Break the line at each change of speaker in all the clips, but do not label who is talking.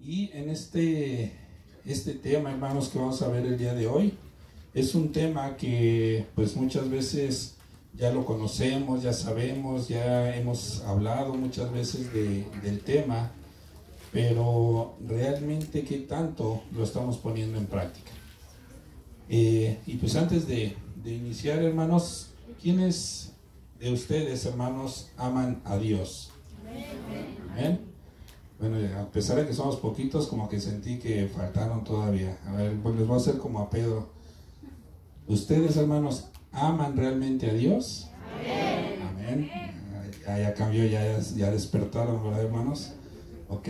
Y en este tema, hermanos, que vamos a ver el día de hoy, es un tema que pues muchas veces ya lo conocemos, ya sabemos, ya hemos hablado muchas veces del tema, pero realmente qué tanto lo estamos poniendo en práctica. Y pues antes de iniciar, hermanos, ¿quiénes de ustedes, hermanos, aman a Dios? Amén. Bueno, a pesar de que somos poquitos, como que sentí que faltaron todavía. A ver, pues les voy a hacer como a Pedro. ¿Ustedes, hermanos, aman realmente a Dios? Amén. Amén. Ya cambió, ya despertaron, ¿verdad, hermanos? Ok.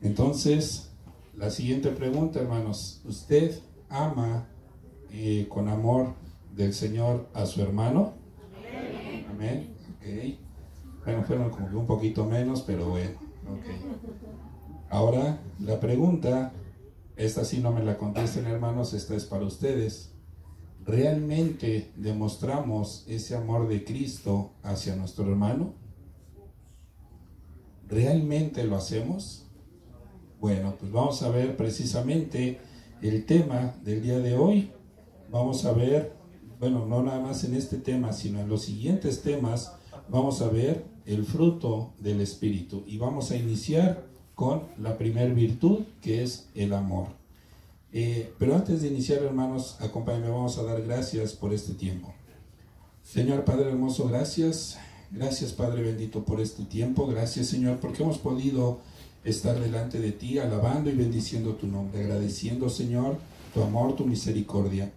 Entonces, la siguiente pregunta, hermanos. ¿Usted ama con amor del Señor a su hermano? Amén. Amén. Ok. Bueno, fueron como que un poquito menos, pero bueno. Okay. Ahora la pregunta, esta sí no me la contesten, hermanos, esta es para ustedes. ¿Realmente demostramos ese amor de Cristo hacia nuestro hermano? ¿Realmente lo hacemos? Bueno, pues vamos a ver precisamente el tema del día de hoy. Vamos a ver, bueno, no nada más en este tema, sino en los siguientes temas, vamos a ver el fruto del Espíritu. Y vamos a iniciar con la primera virtud, que es el amor. Pero antes de iniciar, hermanos, acompáñenme, vamos a dar gracias por este tiempo. Señor Padre hermoso, gracias. Gracias, Padre bendito, por este tiempo. Gracias, Señor, porque hemos podido estar delante de ti, alabando y bendiciendo tu nombre, agradeciendo, Señor, tu amor, tu misericordia.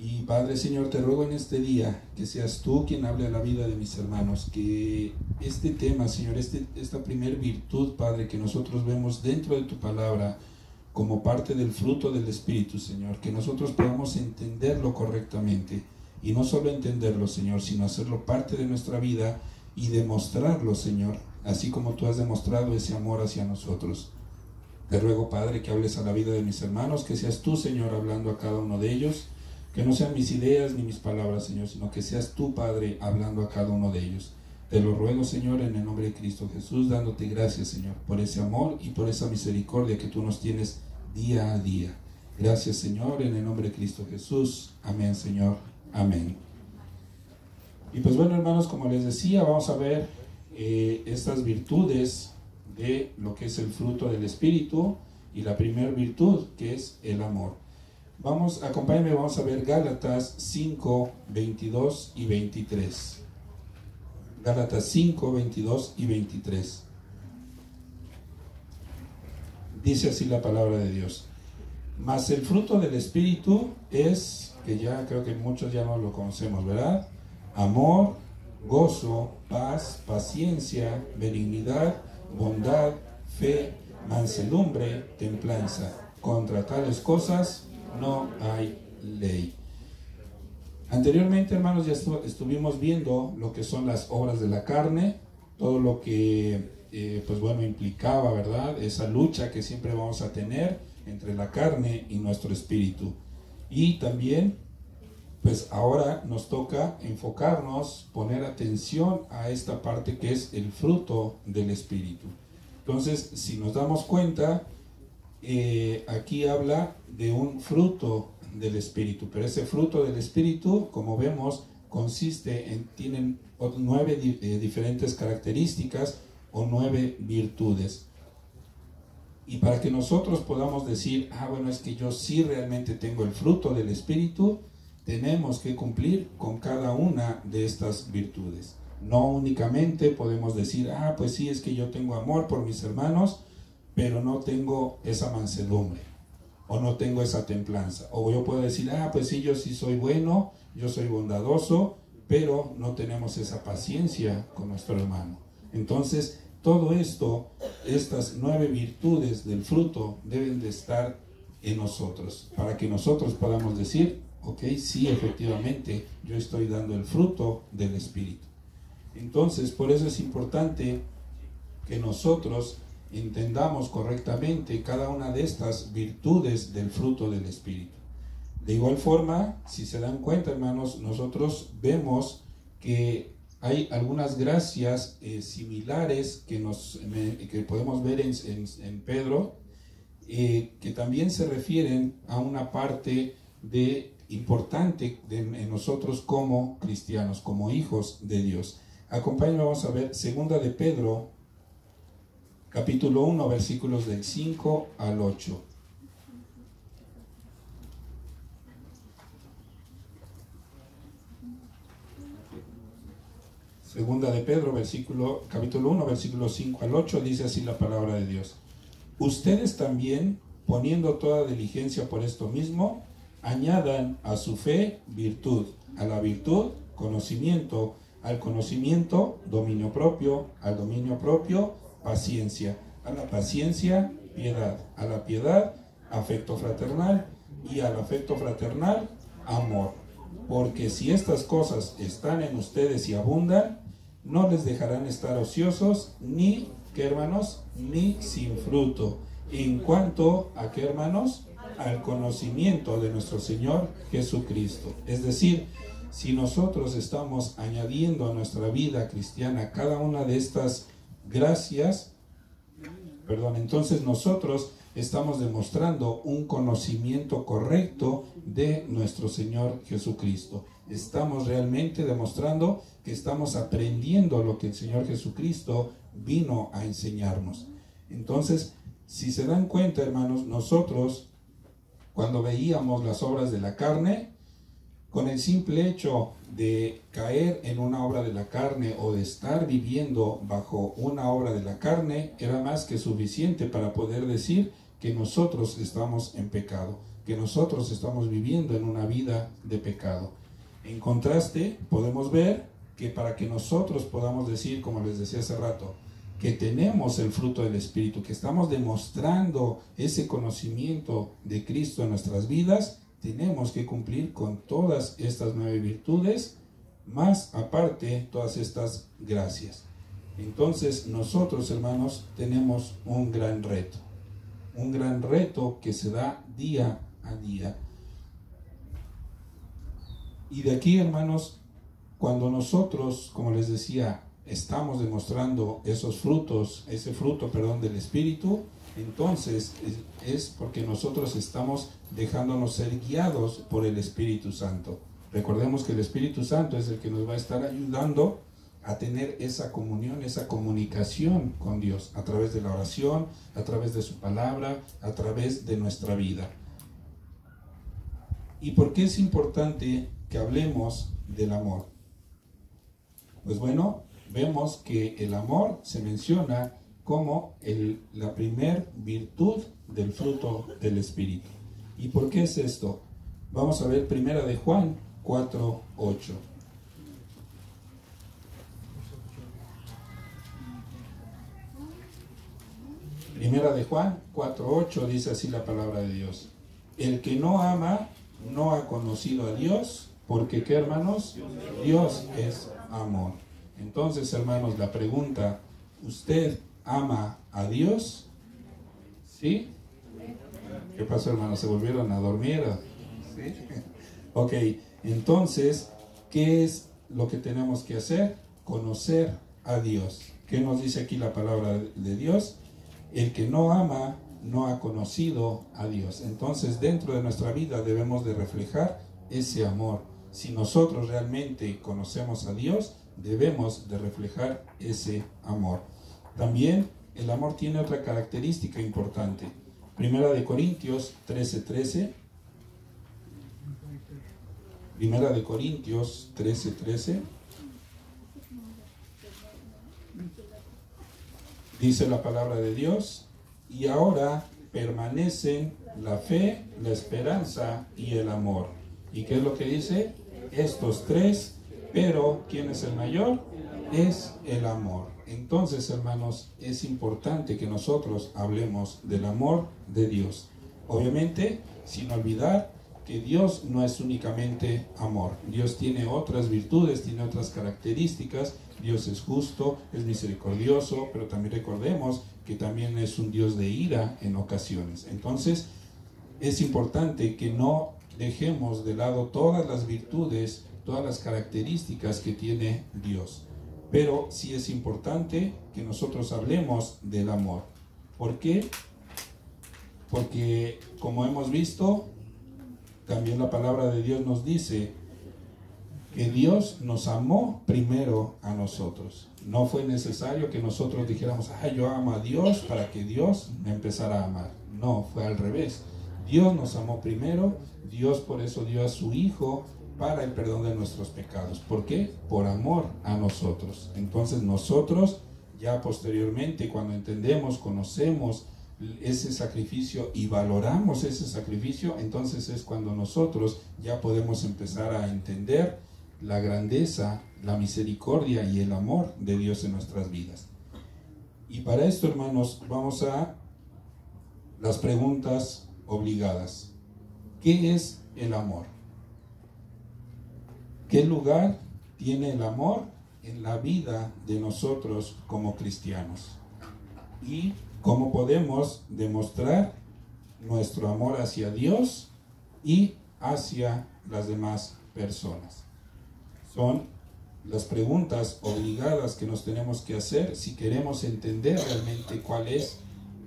Y Padre, Señor, te ruego en este día que seas tú quien hable a la vida de mis hermanos, que este tema, Señor, esta primer virtud, Padre, que nosotros vemos dentro de tu palabra como parte del fruto del Espíritu, Señor, que nosotros podamos entenderlo correctamente, y no solo entenderlo, Señor, sino hacerlo parte de nuestra vida y demostrarlo, Señor, así como tú has demostrado ese amor hacia nosotros. Te ruego, Padre, que hables a la vida de mis hermanos, que seas tú, Señor, hablando a cada uno de ellos. Que no sean mis ideas ni mis palabras, Señor, sino que seas tú, Padre, hablando a cada uno de ellos. Te lo ruego, Señor, en el nombre de Cristo Jesús, dándote gracias, Señor, por ese amor y por esa misericordia que tú nos tienes día a día. Gracias, Señor, en el nombre de Cristo Jesús. Amén, Señor. Amén. Y pues bueno, hermanos, como les decía, vamos a ver estas virtudes de lo que es el fruto del Espíritu, y la primera virtud, que es el amor. Acompáñenme, vamos a ver Gálatas 5, 22 y 23. Gálatas 5, 22 y 23. Dice así la palabra de Dios. Mas el fruto del Espíritu es, que ya creo que muchos ya no lo conocemos, ¿verdad? Amor, gozo, paz, paciencia, benignidad, bondad, fe, mansedumbre, templanza. Contra tales cosas no hay ley. Anteriormente, hermanos, ya estuvimos viendo lo que son las obras de la carne, todo lo que pues bueno, implicaba, ¿verdad?, esa lucha que siempre vamos a tener entre la carne y nuestro espíritu. Y también pues ahora nos toca enfocarnos, poner atención a esta parte que es el fruto del Espíritu. Entonces, si nos damos cuenta, aquí habla de un fruto del Espíritu, pero ese fruto del Espíritu, como vemos, tienen 9 diferentes características o 9 virtudes. Y para que nosotros podamos decir, bueno, es que yo sí realmente tengo el fruto del Espíritu, tenemos que cumplir con cada una de estas virtudes. No únicamente podemos decir, pues sí, es que yo tengo amor por mis hermanos, pero no tengo esa mansedumbre, o no tengo esa templanza. O yo puedo decir, pues sí, yo sí soy bueno, yo soy bondadoso, pero no tenemos esa paciencia con nuestro hermano. Entonces, todo esto, estas 9 virtudes del fruto deben de estar en nosotros, para que nosotros podamos decir, ok, sí, efectivamente, yo estoy dando el fruto del Espíritu. Entonces, por eso es importante que nosotros entendamos correctamente cada una de estas virtudes del fruto del Espíritu. De igual forma, si se dan cuenta, hermanos, nosotros vemos que hay algunas gracias similares que podemos ver en Pedro, que también se refieren a una parte importante en nosotros como cristianos, como hijos de Dios. Acompáñenme, vamos a ver segunda de Pedro, capítulo 1, versículos del 5 al 8. Segunda de Pedro, capítulo 1, versículos 5 al 8, dice así la palabra de Dios. Ustedes también, poniendo toda diligencia por esto mismo, añadan a su fe virtud, a la virtud conocimiento, al conocimiento dominio propio, al dominio propio paciencia, a la paciencia piedad, a la piedad afecto fraternal y al afecto fraternal amor. Porque si estas cosas están en ustedes y abundan, no les dejarán estar ociosos ni, ¿qué hermanos? Ni sin fruto. En cuanto a ¿qué hermanos? Al conocimiento de nuestro Señor Jesucristo. Es decir, si nosotros estamos añadiendo a nuestra vida cristiana cada una de estas gracias, entonces nosotros estamos demostrando un conocimiento correcto de nuestro Señor Jesucristo. Estamos realmente demostrando que estamos aprendiendo lo que el Señor Jesucristo vino a enseñarnos. Entonces, si se dan cuenta, hermanos, nosotros cuando veíamos las obras de la carne, con el simple hecho de caer en una obra de la carne o de estar viviendo bajo una obra de la carne, era más que suficiente para poder decir que nosotros estamos en pecado, que nosotros estamos viviendo en una vida de pecado. En contraste, podemos ver que para que nosotros podamos decir, como les decía hace rato, que tenemos el fruto del Espíritu, que estamos demostrando ese conocimiento de Cristo en nuestras vidas, tenemos que cumplir con todas estas 9 virtudes, más aparte todas estas gracias. Entonces nosotros, hermanos, tenemos un gran reto que se da día a día. Y de aquí, hermanos, cuando nosotros, como les decía, estamos demostrando ese fruto del Espíritu, entonces es porque nosotros estamos dejándonos ser guiados por el Espíritu Santo. Recordemos que el Espíritu Santo es el que nos va a estar ayudando a tener esa comunión, esa comunicación con Dios, a través de la oración, a través de su palabra, a través de nuestra vida. ¿Y por qué es importante que hablemos del amor? Pues bueno, vemos que el amor se menciona como la primer virtud del fruto del Espíritu. ¿Y por qué es esto? Vamos a ver primera de Juan 4:8. Primera de Juan 4:8 dice así la palabra de Dios. El que no ama no ha conocido a Dios, porque ¿qué, hermanos? Dios es amor. Entonces, hermanos, la pregunta, ¿usted ama a Dios? ¿Sí? ¿Qué pasó, hermanos? ¿Se volvieron a dormir? ¿Sí? Ok, entonces, ¿qué es lo que tenemos que hacer? Conocer a Dios. ¿Qué nos dice aquí la palabra de Dios? El que no ama no ha conocido a Dios. Entonces, dentro de nuestra vida debemos de reflejar ese amor. Si nosotros realmente conocemos a Dios, debemos de reflejar ese amor. También el amor tiene otra característica importante. Primera de Corintios 13:13. Primera de Corintios 13:13. Dice la palabra de Dios, y ahora permanecen la fe, la esperanza y el amor. ¿Y qué es lo que dice? Estos tres, pero ¿quién es el mayor? Es el amor. Entonces, hermanos, es importante que nosotros hablemos del amor de Dios. Obviamente, sin olvidar que Dios no es únicamente amor. Dios tiene otras virtudes, tiene otras características. Dios es justo, es misericordioso, pero también recordemos que también es un Dios de ira en ocasiones. Entonces, es importante que no dejemos de lado todas las virtudes, todas las características que tiene Dios. pero sí es importante que nosotros hablemos del amor. ¿Por qué? Porque, como hemos visto, también la palabra de Dios nos dice que Dios nos amó primero a nosotros. No fue necesario que nosotros dijéramos, yo amo a Dios, para que Dios me empezara a amar. No, fue al revés. Dios nos amó primero, Dios por eso dio a su Hijo para el perdón de nuestros pecados. ¿Por qué? Por amor a nosotros. Entonces nosotros, ya posteriormente, cuando entendemos, conocemos ese sacrificio y valoramos ese sacrificio, entonces es cuando nosotros ya podemos empezar a entender la grandeza, la misericordia y el amor de Dios en nuestras vidas. Y para esto, hermanos, vamos a las preguntas obligadas. ¿Qué es el amor? ¿Qué lugar tiene el amor en la vida de nosotros como cristianos? ¿Y cómo podemos demostrar nuestro amor hacia Dios y hacia las demás personas? Son las preguntas obligadas que nos tenemos que hacer si queremos entender realmente cuál es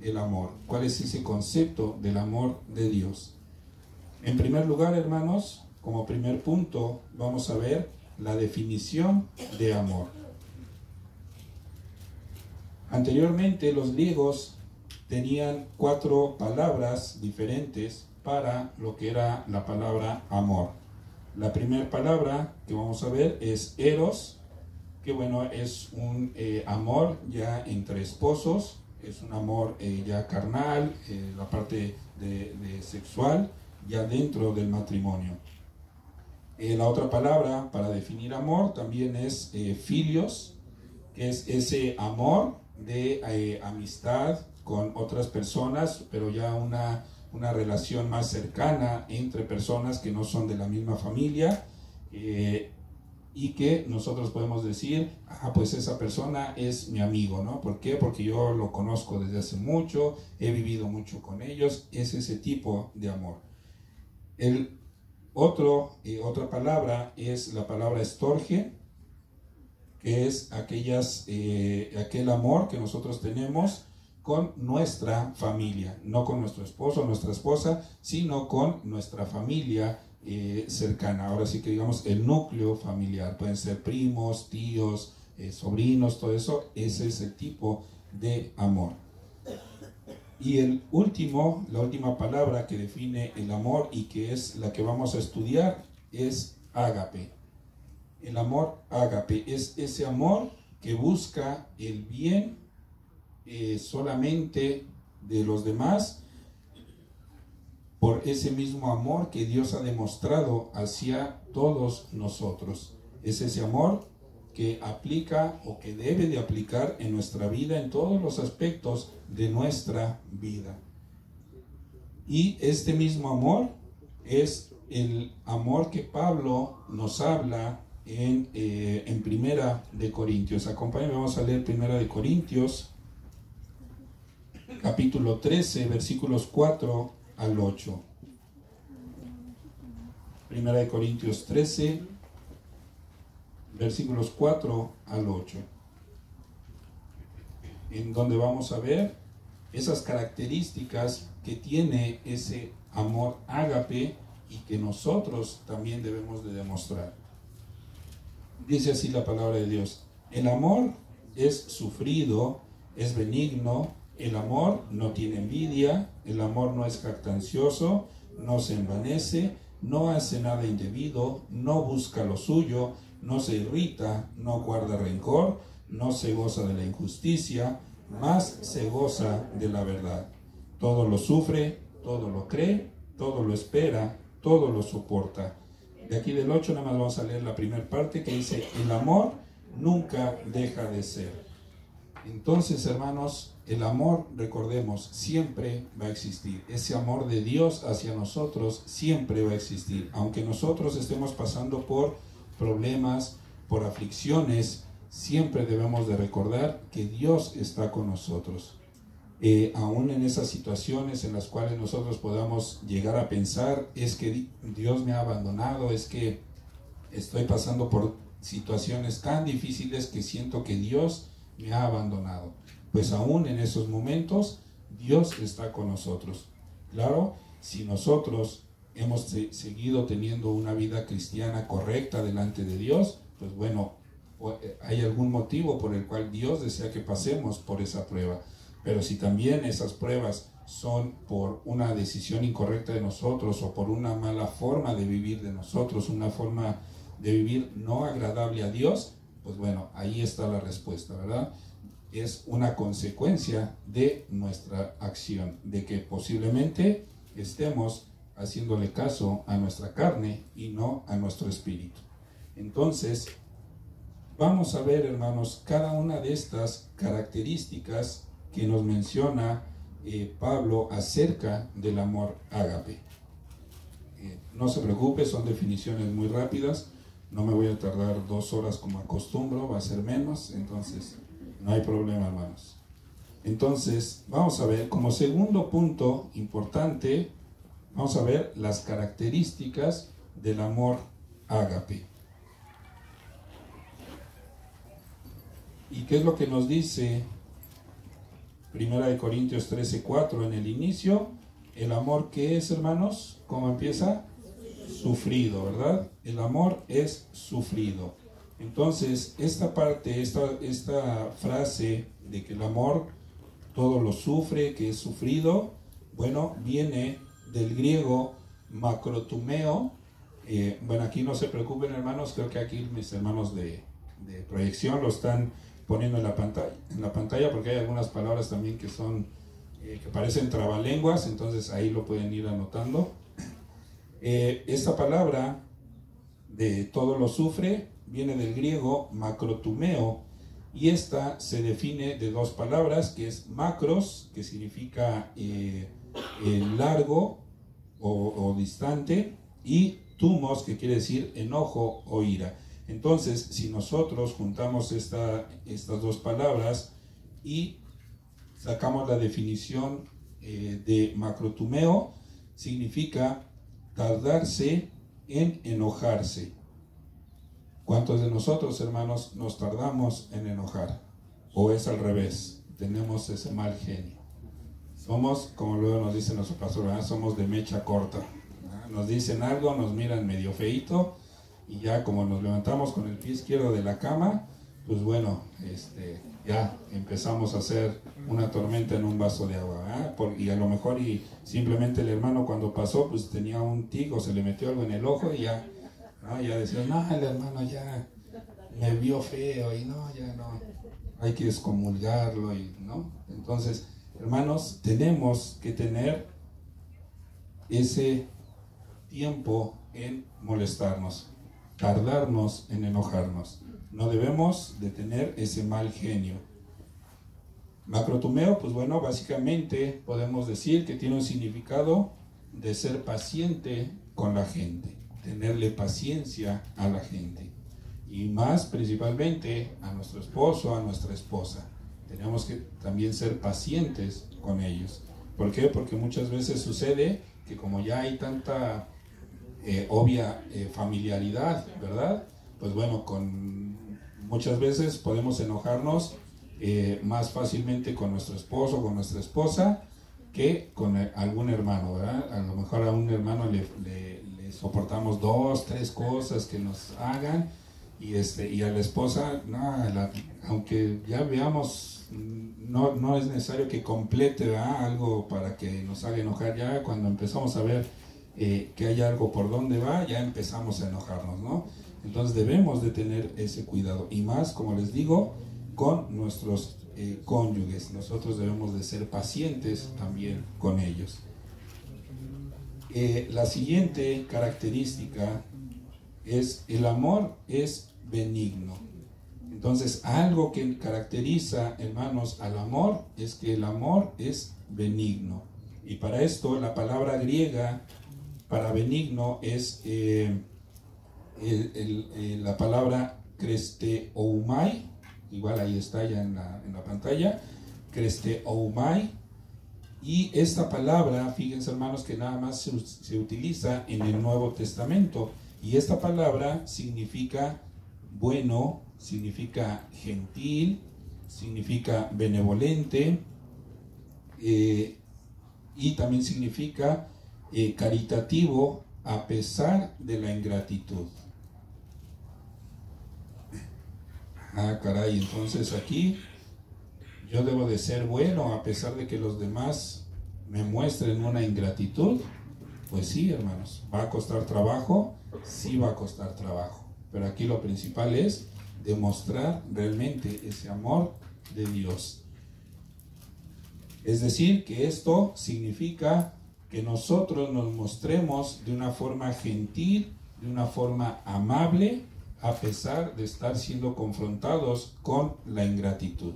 el amor, cuál es ese concepto del amor de Dios. En primer lugar, hermanos, como primer punto, vamos a ver la definición de amor. Anteriormente, los griegos tenían 4 palabras diferentes para lo que era la palabra amor. La primera palabra que vamos a ver es eros, que bueno, es un amor ya entre esposos, es un amor ya carnal, la parte de sexual, ya dentro del matrimonio. La otra palabra para definir amor también es filios, que es ese amor de amistad con otras personas, pero ya una relación más cercana entre personas que no son de la misma familia, y que nosotros podemos decir, pues esa persona es mi amigo, ¿no? ¿Por qué? Porque yo lo conozco desde hace mucho, he vivido mucho con ellos, es ese tipo de amor. Otra palabra es la palabra estorge, que es aquel amor que nosotros tenemos con nuestra familia, no con nuestro esposo o nuestra esposa, sino con nuestra familia cercana. Ahora sí que digamos el núcleo familiar, pueden ser primos, tíos, sobrinos, todo eso, ese es el tipo de amor. Y la última palabra que define el amor y que es la que vamos a estudiar es ágape. El amor ágape es ese amor que busca el bien solamente de los demás, por ese mismo amor que Dios ha demostrado hacia todos nosotros. Es ese amor que aplica o que debe de aplicar en nuestra vida, en todos los aspectos de nuestra vida. Y este mismo amor es el amor que Pablo nos habla en Primera de Corintios. Acompáñenme, vamos a leer Primera de Corintios, capítulo 13, versículos 4 al 8. Primera de Corintios 13, versículos 4 al 8, en donde vamos a ver esas características que tiene ese amor ágape y que nosotros también debemos de demostrar. Dice así la palabra de Dios: el amor es sufrido, es benigno, el amor no tiene envidia, el amor no es jactancioso, no se envanece, no hace nada indebido, no busca lo suyo, no se irrita, no guarda rencor, no se goza de la injusticia, más se goza de la verdad. Todo lo sufre, todo lo cree, todo lo espera, todo lo soporta. De aquí del 8 nada más vamos a leer la primera parte que dice: el amor nunca deja de ser. Entonces, hermanos, el amor, recordemos, siempre va a existir. Ese amor de Dios hacia nosotros siempre va a existir. Aunque nosotros estemos pasando por problemas, por aflicciones, siempre debemos de recordar que Dios está con nosotros. Aún en esas situaciones en las cuales nosotros podamos llegar a pensar, es que Dios me ha abandonado, es que estoy pasando por situaciones tan difíciles que siento que Dios me ha abandonado. Pues aún en esos momentos, Dios está con nosotros. Claro, si nosotros hemos seguido teniendo una vida cristiana correcta delante de Dios, pues bueno, hay algún motivo por el cual Dios desea que pasemos por esa prueba. Pero si también esas pruebas son por una decisión incorrecta de nosotros o por una mala forma de vivir de nosotros, una forma de vivir no agradable a Dios, pues bueno, ahí está la respuesta, ¿verdad? Es una consecuencia de nuestra acción, de que posiblemente estemos haciéndole caso a nuestra carne y no a nuestro espíritu. Entonces, vamos a ver, hermanos, cada una de estas características que nos menciona Pablo acerca del amor ágape. No se preocupe, son definiciones muy rápidas, no me voy a tardar 2 horas como acostumbro, va a ser menos, entonces no hay problema, hermanos. Entonces, vamos a ver, como segundo punto importante, vamos a ver las características del amor ágape. ¿Y qué es lo que nos dice 1 Corintios 13:4 en el inicio? El amor, ¿qué es, hermanos? ¿Cómo empieza? Sufrido, ¿verdad? El amor es sufrido. Entonces, esta parte, esta frase de que el amor todo lo sufre, que es sufrido, bueno, viene del griego macrotumeo. Bueno, aquí no se preocupen, hermanos, creo que aquí mis hermanos de proyección lo están poniendo en la pantalla porque hay algunas palabras también que son que parecen trabalenguas, entonces ahí lo pueden ir anotando. Esta palabra de todo lo sufre viene del griego macrotumeo, y esta se define de 2 palabras, que es macros, que significa largo o distante, y tumos, que quiere decir enojo o ira. Entonces, si nosotros juntamos estas 2 palabras y sacamos la definición de macrotumeo, significa tardarse en enojarse. ¿Cuántos de nosotros, hermanos, nos tardamos en enojar? ¿O es al revés? Tenemos ese mal genio. Somos, como luego nos dice nuestro pastor, ¿verdad? Somos de mecha corta. ¿Verdad? Nos dicen algo, nos miran medio feíto, y ya como nos levantamos con el pie izquierdo de la cama, pues bueno, ya empezamos a hacer una tormenta en un vaso de agua, ¿verdad? Y a lo mejor simplemente el hermano cuando pasó, pues tenía un tic o se le metió algo en el ojo y ya, ¿no? Ya decía, no, el hermano ya me vio feo y no, ya no, hay que excomulgarlo, ¿no? Entonces, hermanos, tenemos que tener ese tiempo en molestarnos, tardarnos en enojarnos. No debemos de tener ese mal genio. Macrotumeo, pues bueno, básicamente podemos decir que tiene un significado de ser paciente con la gente, tenerle paciencia a la gente, y más principalmente a nuestro esposo, a nuestra esposa. Tenemos que también ser pacientes con ellos. ¿Por qué? Porque muchas veces sucede que como ya hay tanta obvia familiaridad, ¿verdad? Pues bueno, muchas veces podemos enojarnos más fácilmente con nuestro esposo o con nuestra esposa que con algún hermano, ¿verdad? A lo mejor a un hermano le soportamos 2, 3 cosas que nos hagan, y a la esposa, no, aunque ya veamos, no es necesario que complete, ¿verdad?, algo para que nos haga enojar. Ya cuando empezamos a ver que hay algo por donde va, ya empezamos a enojarnos, ¿no? Entonces debemos de tener ese cuidado, y más, como les digo, con nuestros cónyuges. Nosotros debemos de ser pacientes también con ellos. La siguiente característica es: el amor es benigno. Entonces, algo que caracteriza, hermanos, al amor es que el amor es benigno. Y para esto la palabra griega para benigno es la palabra kresteoumai. Igual ahí está ya en la pantalla, kresteoumai. Y esta palabra, fíjense, hermanos, que nada más se utiliza en el Nuevo Testamento, y esta palabra significa bueno, significa gentil, significa benevolente, y también significa caritativo a pesar de la ingratitud. Ah, caray, entonces aquí yo debo de ser bueno a pesar de que los demás me muestren una ingratitud. Pues sí, hermanos, ¿va a costar trabajo? Sí va a costar trabajo, pero aquí lo principal es demostrar realmente ese amor de Dios. Es decir, que esto significa que nosotros nos mostremos de una forma gentil, de una forma amable, a pesar de estar siendo confrontados con la ingratitud.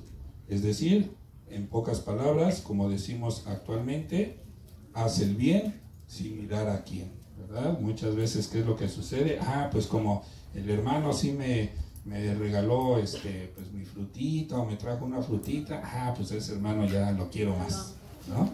Es decir, en pocas palabras, como decimos actualmente, haz el bien sin mirar a quién, ¿verdad? Muchas veces, ¿qué es lo que sucede? Ah, pues como el hermano sí me regaló pues mi frutita, o me trajo una frutita, ah, pues ese hermano ya lo quiero más, ¿no?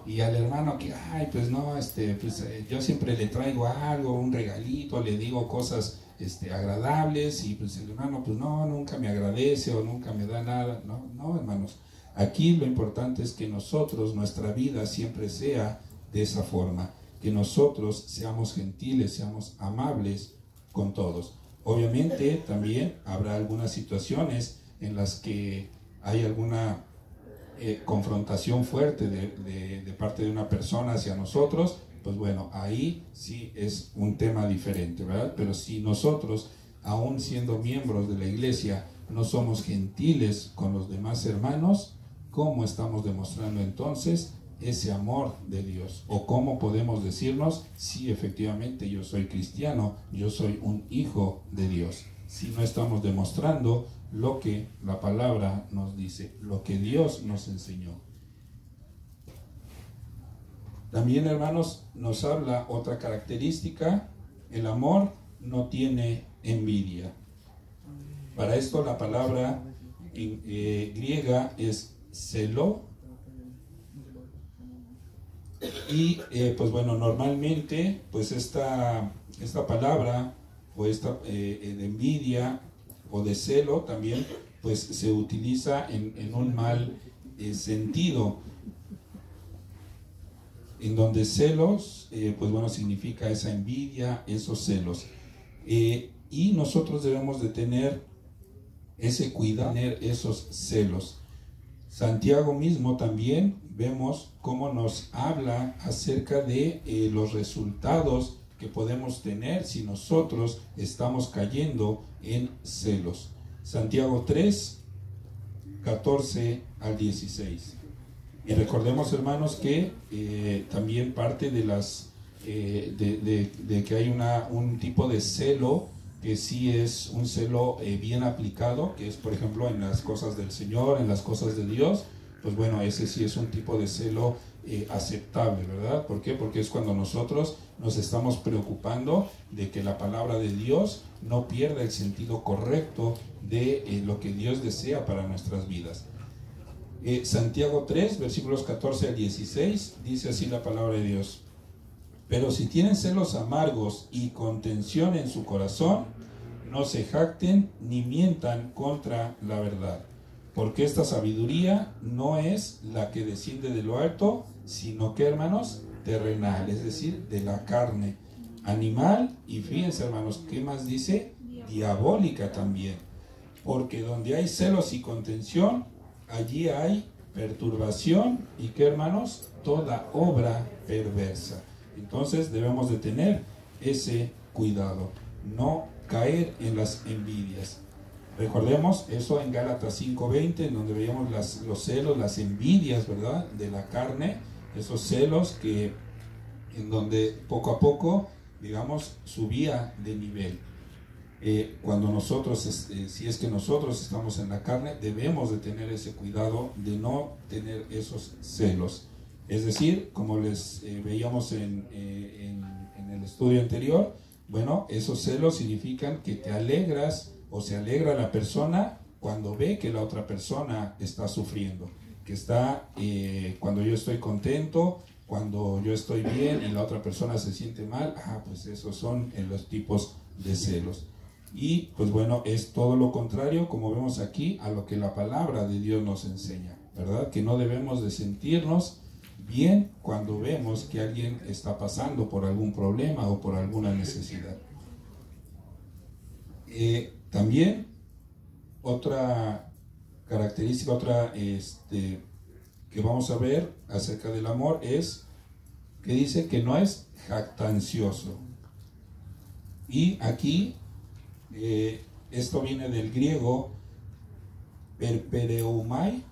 Y al hermano que, ay, pues no, pues yo siempre le traigo algo, un regalito, le digo cosas agradables, y pues el hermano, pues no, nunca me agradece o nunca me da nada. No, no, hermanos, aquí lo importante es que nosotros, nuestra vida siempre sea de esa forma, que nosotros seamos gentiles, seamos amables con todos. Obviamente también habrá algunas situaciones en las que hay alguna confrontación fuerte de parte de una persona hacia nosotros. Pues bueno, ahí sí es un tema diferente, ¿verdad? Pero si nosotros, aún siendo miembros de la iglesia, no somos gentiles con los demás hermanos, ¿cómo estamos demostrando entonces ese amor de Dios? ¿O cómo podemos decirnos, sí, efectivamente yo soy cristiano, yo soy un hijo de Dios? Si no estamos demostrando lo que la palabra nos dice, lo que Dios nos enseñó. También, hermanos, nos habla otra característica: el amor no tiene envidia. Para esto la palabra griega es celo, y pues bueno, normalmente pues esta palabra o esta de envidia o de celo también pues se utiliza en un mal sentido, en donde celos pues bueno, significa esa envidia, esos celos, y nosotros debemos de tener ese cuidado, tener esos celos. Santiago mismo también vemos cómo nos habla acerca de los resultados que podemos tener si nosotros estamos cayendo en celos. Santiago 3, 14 al 16. Y recordemos, hermanos, que también parte de las de que hay un tipo de celo que sí es un celo bien aplicado, que es, por ejemplo, en las cosas del Señor, en las cosas de Dios. Pues bueno, ese sí es un tipo de celo aceptable, ¿verdad? ¿Por qué? Porque es cuando nosotros nos estamos preocupando de que la palabra de Dios no pierda el sentido correcto de lo que Dios desea para nuestras vidas. Santiago 3, versículos 14 al 16, dice así la palabra de Dios: pero si tienen celos amargos y contención en su corazón, no se jacten ni mientan contra la verdad, porque esta sabiduría no es la que desciende de lo alto, sino que, hermanos, terrenal, es decir, de la carne, animal, y fíjense, hermanos, ¿qué más dice? Diabólica también, porque donde hay celos y contención, allí hay perturbación, y ¿qué, hermanos? Toda obra perversa. Entonces debemos de tener ese cuidado, no caer en las envidias. Recordemos eso en Gálatas 5:20, en donde veíamos los celos, las envidias, ¿verdad?, de la carne, esos celos que en donde poco a poco, digamos, subía de nivel. Cuando nosotros, si es que nosotros estamos en la carne, debemos de tener ese cuidado de no tener esos celos. Es decir, como les veíamos en el estudio anterior, bueno, esos celos significan que te alegras o se alegra la persona cuando ve que la otra persona está sufriendo, que está, cuando yo estoy contento, cuando yo estoy bien y la otra persona se siente mal, pues esos son los tipos de celos. Y pues bueno, es todo lo contrario, como vemos aquí, a lo que la palabra de Dios nos enseña, ¿verdad? Que no debemos de sentirnos bien cuando vemos que alguien está pasando por algún problema o por alguna necesidad. También otra característica, que vamos a ver acerca del amor es que dice que no es jactancioso. Y aquí esto viene del griego perpereumai,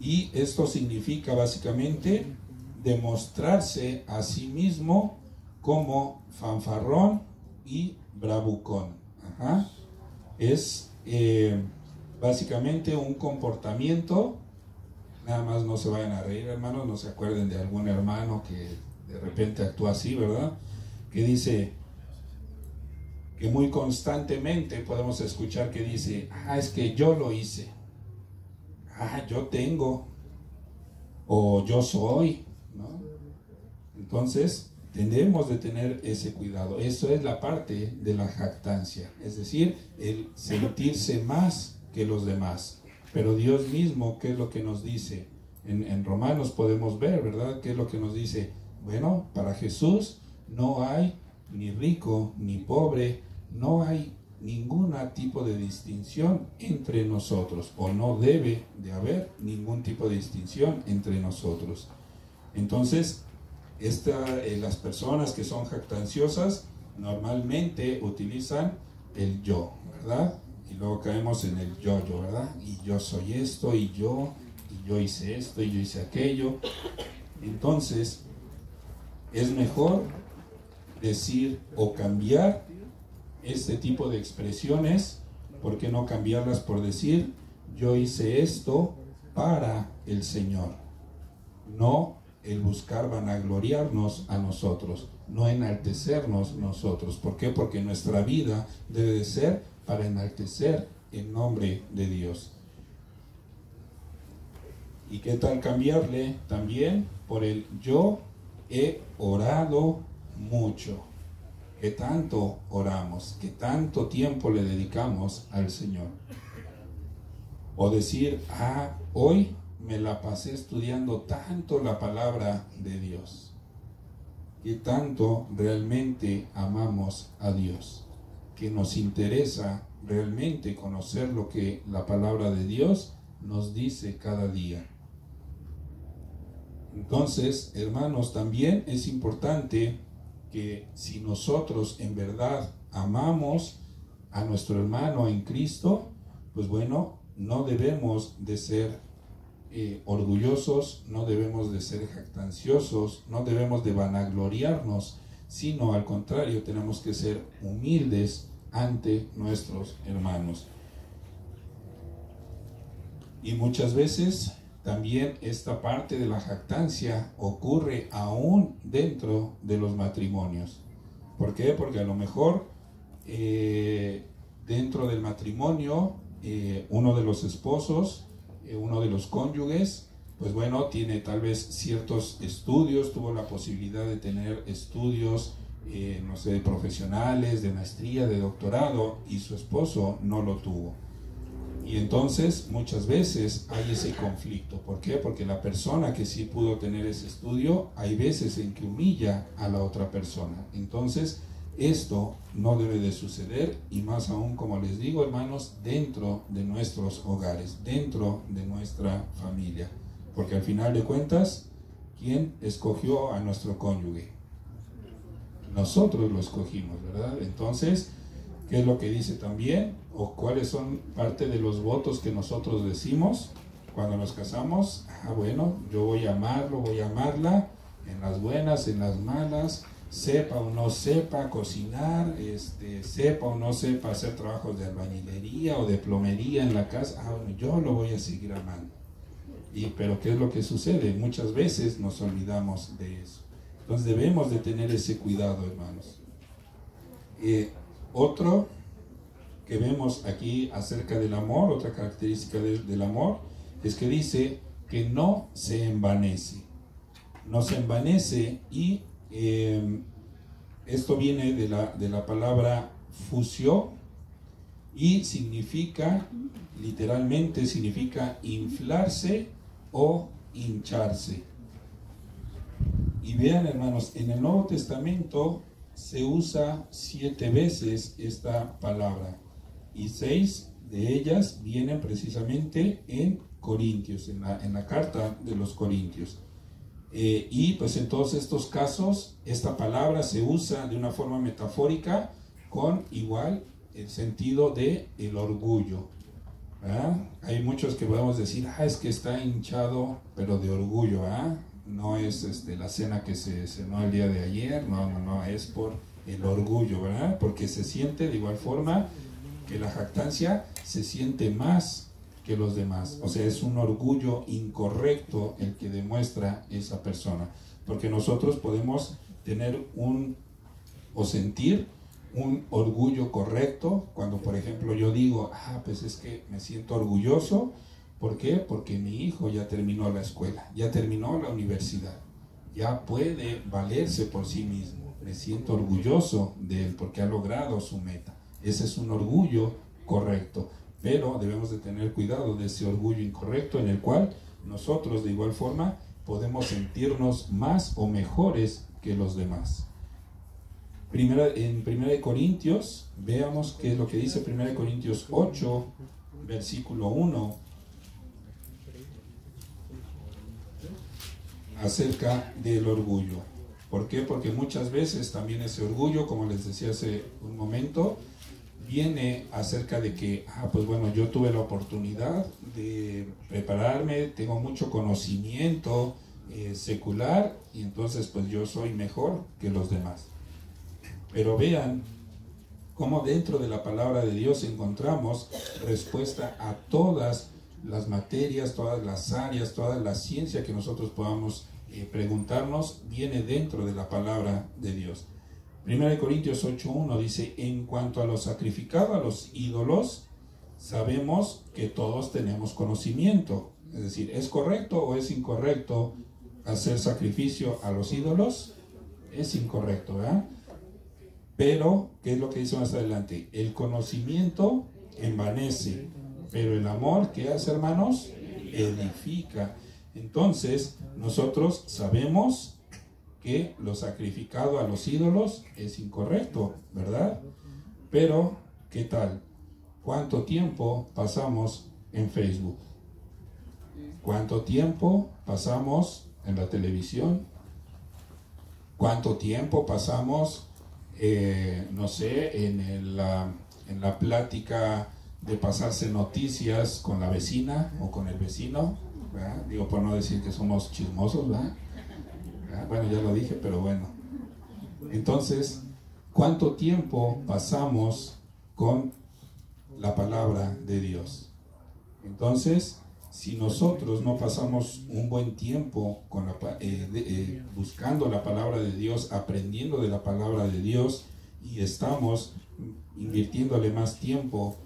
y esto significa básicamente demostrarse a sí mismo como fanfarrón y bravucón. Ajá. Es básicamente un comportamiento. Nada más no se vayan a reír, hermanos, no se acuerden de algún hermano que de repente actúa así, ¿verdad? Que dice, que muy constantemente podemos escuchar que dice, es que yo lo hice, yo tengo, o yo soy, ¿no? Entonces, tenemos de tener ese cuidado. Eso es la parte de la jactancia, es decir, el sentirse más que los demás. Pero Dios mismo, ¿qué es lo que nos dice? En Romanos podemos ver, ¿verdad? ¿Qué es lo que nos dice? Bueno, para Jesús no hay ni rico ni pobre, no hay ningún tipo de distinción entre nosotros, o no debe de haber ningún tipo de distinción entre nosotros. Entonces, las personas que son jactanciosas normalmente utilizan el yo, ¿verdad? Y luego caemos en el yo, ¿verdad? Y yo soy esto, y yo hice esto, y yo hice aquello. Entonces, es mejor decir o cambiar este tipo de expresiones. ¿Por qué no cambiarlas por decir, yo hice esto para el Señor? No el buscar vanagloriarnos a nosotros, no enaltecernos nosotros. ¿Por qué? Porque nuestra vida debe de ser para enaltecer el nombre de Dios. ¿Y qué tal cambiarle también por el yo he orado mucho? ¿Qué tanto oramos? ¿Qué tanto tiempo le dedicamos al Señor? O decir, hoy me la pasé estudiando tanto la palabra de Dios. ¿Qué tanto realmente amamos a Dios? Que nos interesa realmente conocer lo que la palabra de Dios nos dice cada día. Entonces, hermanos, también es importante que si nosotros en verdad amamos a nuestro hermano en Cristo, pues bueno, no debemos de ser orgullosos, no debemos de ser jactanciosos, no debemos de vanagloriarnos, sino al contrario, tenemos que ser humildes ante nuestros hermanos. Y muchas veces también esta parte de la jactancia ocurre aún dentro de los matrimonios. ¿Por qué? Porque a lo mejor dentro del matrimonio uno de los esposos, uno de los cónyuges, pues bueno, tiene tal vez ciertos estudios, tuvo la posibilidad de tener estudios, no sé, profesionales, de maestría, de doctorado, y su esposo no lo tuvo. Y entonces muchas veces hay ese conflicto. ¿Por qué? Porque la persona que sí pudo tener ese estudio, hay veces en que humilla a la otra persona. Entonces esto no debe de suceder, y más aún, como les digo, hermanos, dentro de nuestros hogares, dentro de nuestra familia. Porque al final de cuentas, ¿quién escogió a nuestro cónyuge? Nosotros lo escogimos, ¿verdad? Entonces, ¿qué es lo que dice también? ¿O cuáles son parte de los votos que nosotros decimos cuando nos casamos? Bueno, yo voy a amarlo, voy a amarla, en las buenas, en las malas, sepa o no sepa cocinar, sepa o no sepa hacer trabajos de albañilería o de plomería en la casa, bueno, yo lo voy a seguir amando. Pero ¿qué es lo que sucede? Muchas veces nos olvidamos de eso. Entonces debemos de tener ese cuidado, hermanos. Otro que vemos aquí acerca del amor, otra característica del amor, es que dice que no se envanece. No se envanece, y esto viene de la palabra fusio, y significa, literalmente significa inflarse o hincharse. Y vean, hermanos, en el Nuevo Testamento se usa 7 veces esta palabra, y 6 de ellas vienen precisamente en Corintios, en la carta de los Corintios. Y pues en todos estos casos esta palabra se usa de una forma metafórica con igual el sentido de el orgullo, ¿verdad? Hay muchos que podemos decir, es que está hinchado, pero de orgullo, ¿verdad? No es la cena que se cenó el día de ayer, no, es por el orgullo, ¿verdad? Porque se siente de igual forma que la jactancia se siente más que los demás. O sea, es un orgullo incorrecto el que demuestra esa persona. Porque nosotros podemos tener o sentir un orgullo correcto cuando, por ejemplo, yo digo, pues es que me siento orgulloso. ¿Por qué? Porque mi hijo ya terminó la escuela, ya terminó la universidad, ya puede valerse por sí mismo. Me siento orgulloso de él porque ha logrado su meta. Ese es un orgullo correcto. Pero debemos de tener cuidado de ese orgullo incorrecto en el cual nosotros de igual forma podemos sentirnos más o mejores que los demás. En 1 Corintios, veamos qué es lo que dice 1 Corintios 8, versículo 1, acerca del orgullo. ¿Por qué? Porque muchas veces también ese orgullo, como les decía hace un momento, viene acerca de que, pues bueno, yo tuve la oportunidad de prepararme, tengo mucho conocimiento secular, y entonces pues yo soy mejor que los demás. Pero vean cómo dentro de la palabra de Dios encontramos respuesta a todas las materias, todas las áreas, toda la ciencia que nosotros podamos preguntarnos, viene dentro de la palabra de Dios. 1 Corintios 8:1 dice, en cuanto a lo sacrificado a los ídolos, sabemos que todos tenemos conocimiento. Es decir, ¿es correcto o es incorrecto hacer sacrificio a los ídolos? Es incorrecto, ¿verdad? Pero, ¿qué es lo que dice más adelante? El conocimiento envanece, pero el amor, ¿qué hace, hermanos? Edifica. Entonces, nosotros sabemos que lo sacrificado a los ídolos es incorrecto, ¿verdad? Pero, ¿qué tal? ¿Cuánto tiempo pasamos en Facebook? ¿Cuánto tiempo pasamos en la televisión? ¿Cuánto tiempo pasamos, no sé, en la plática de pasarse noticias con la vecina o con el vecino? ¿Verdad? Digo, por no decir que somos chismosos, ¿verdad? Bueno, ya lo dije, pero bueno. Entonces, ¿cuánto tiempo pasamos con la palabra de Dios? Entonces, si nosotros no pasamos un buen tiempo con buscando la palabra de Dios, aprendiendo de la palabra de Dios, y estamos invirtiéndole más tiempo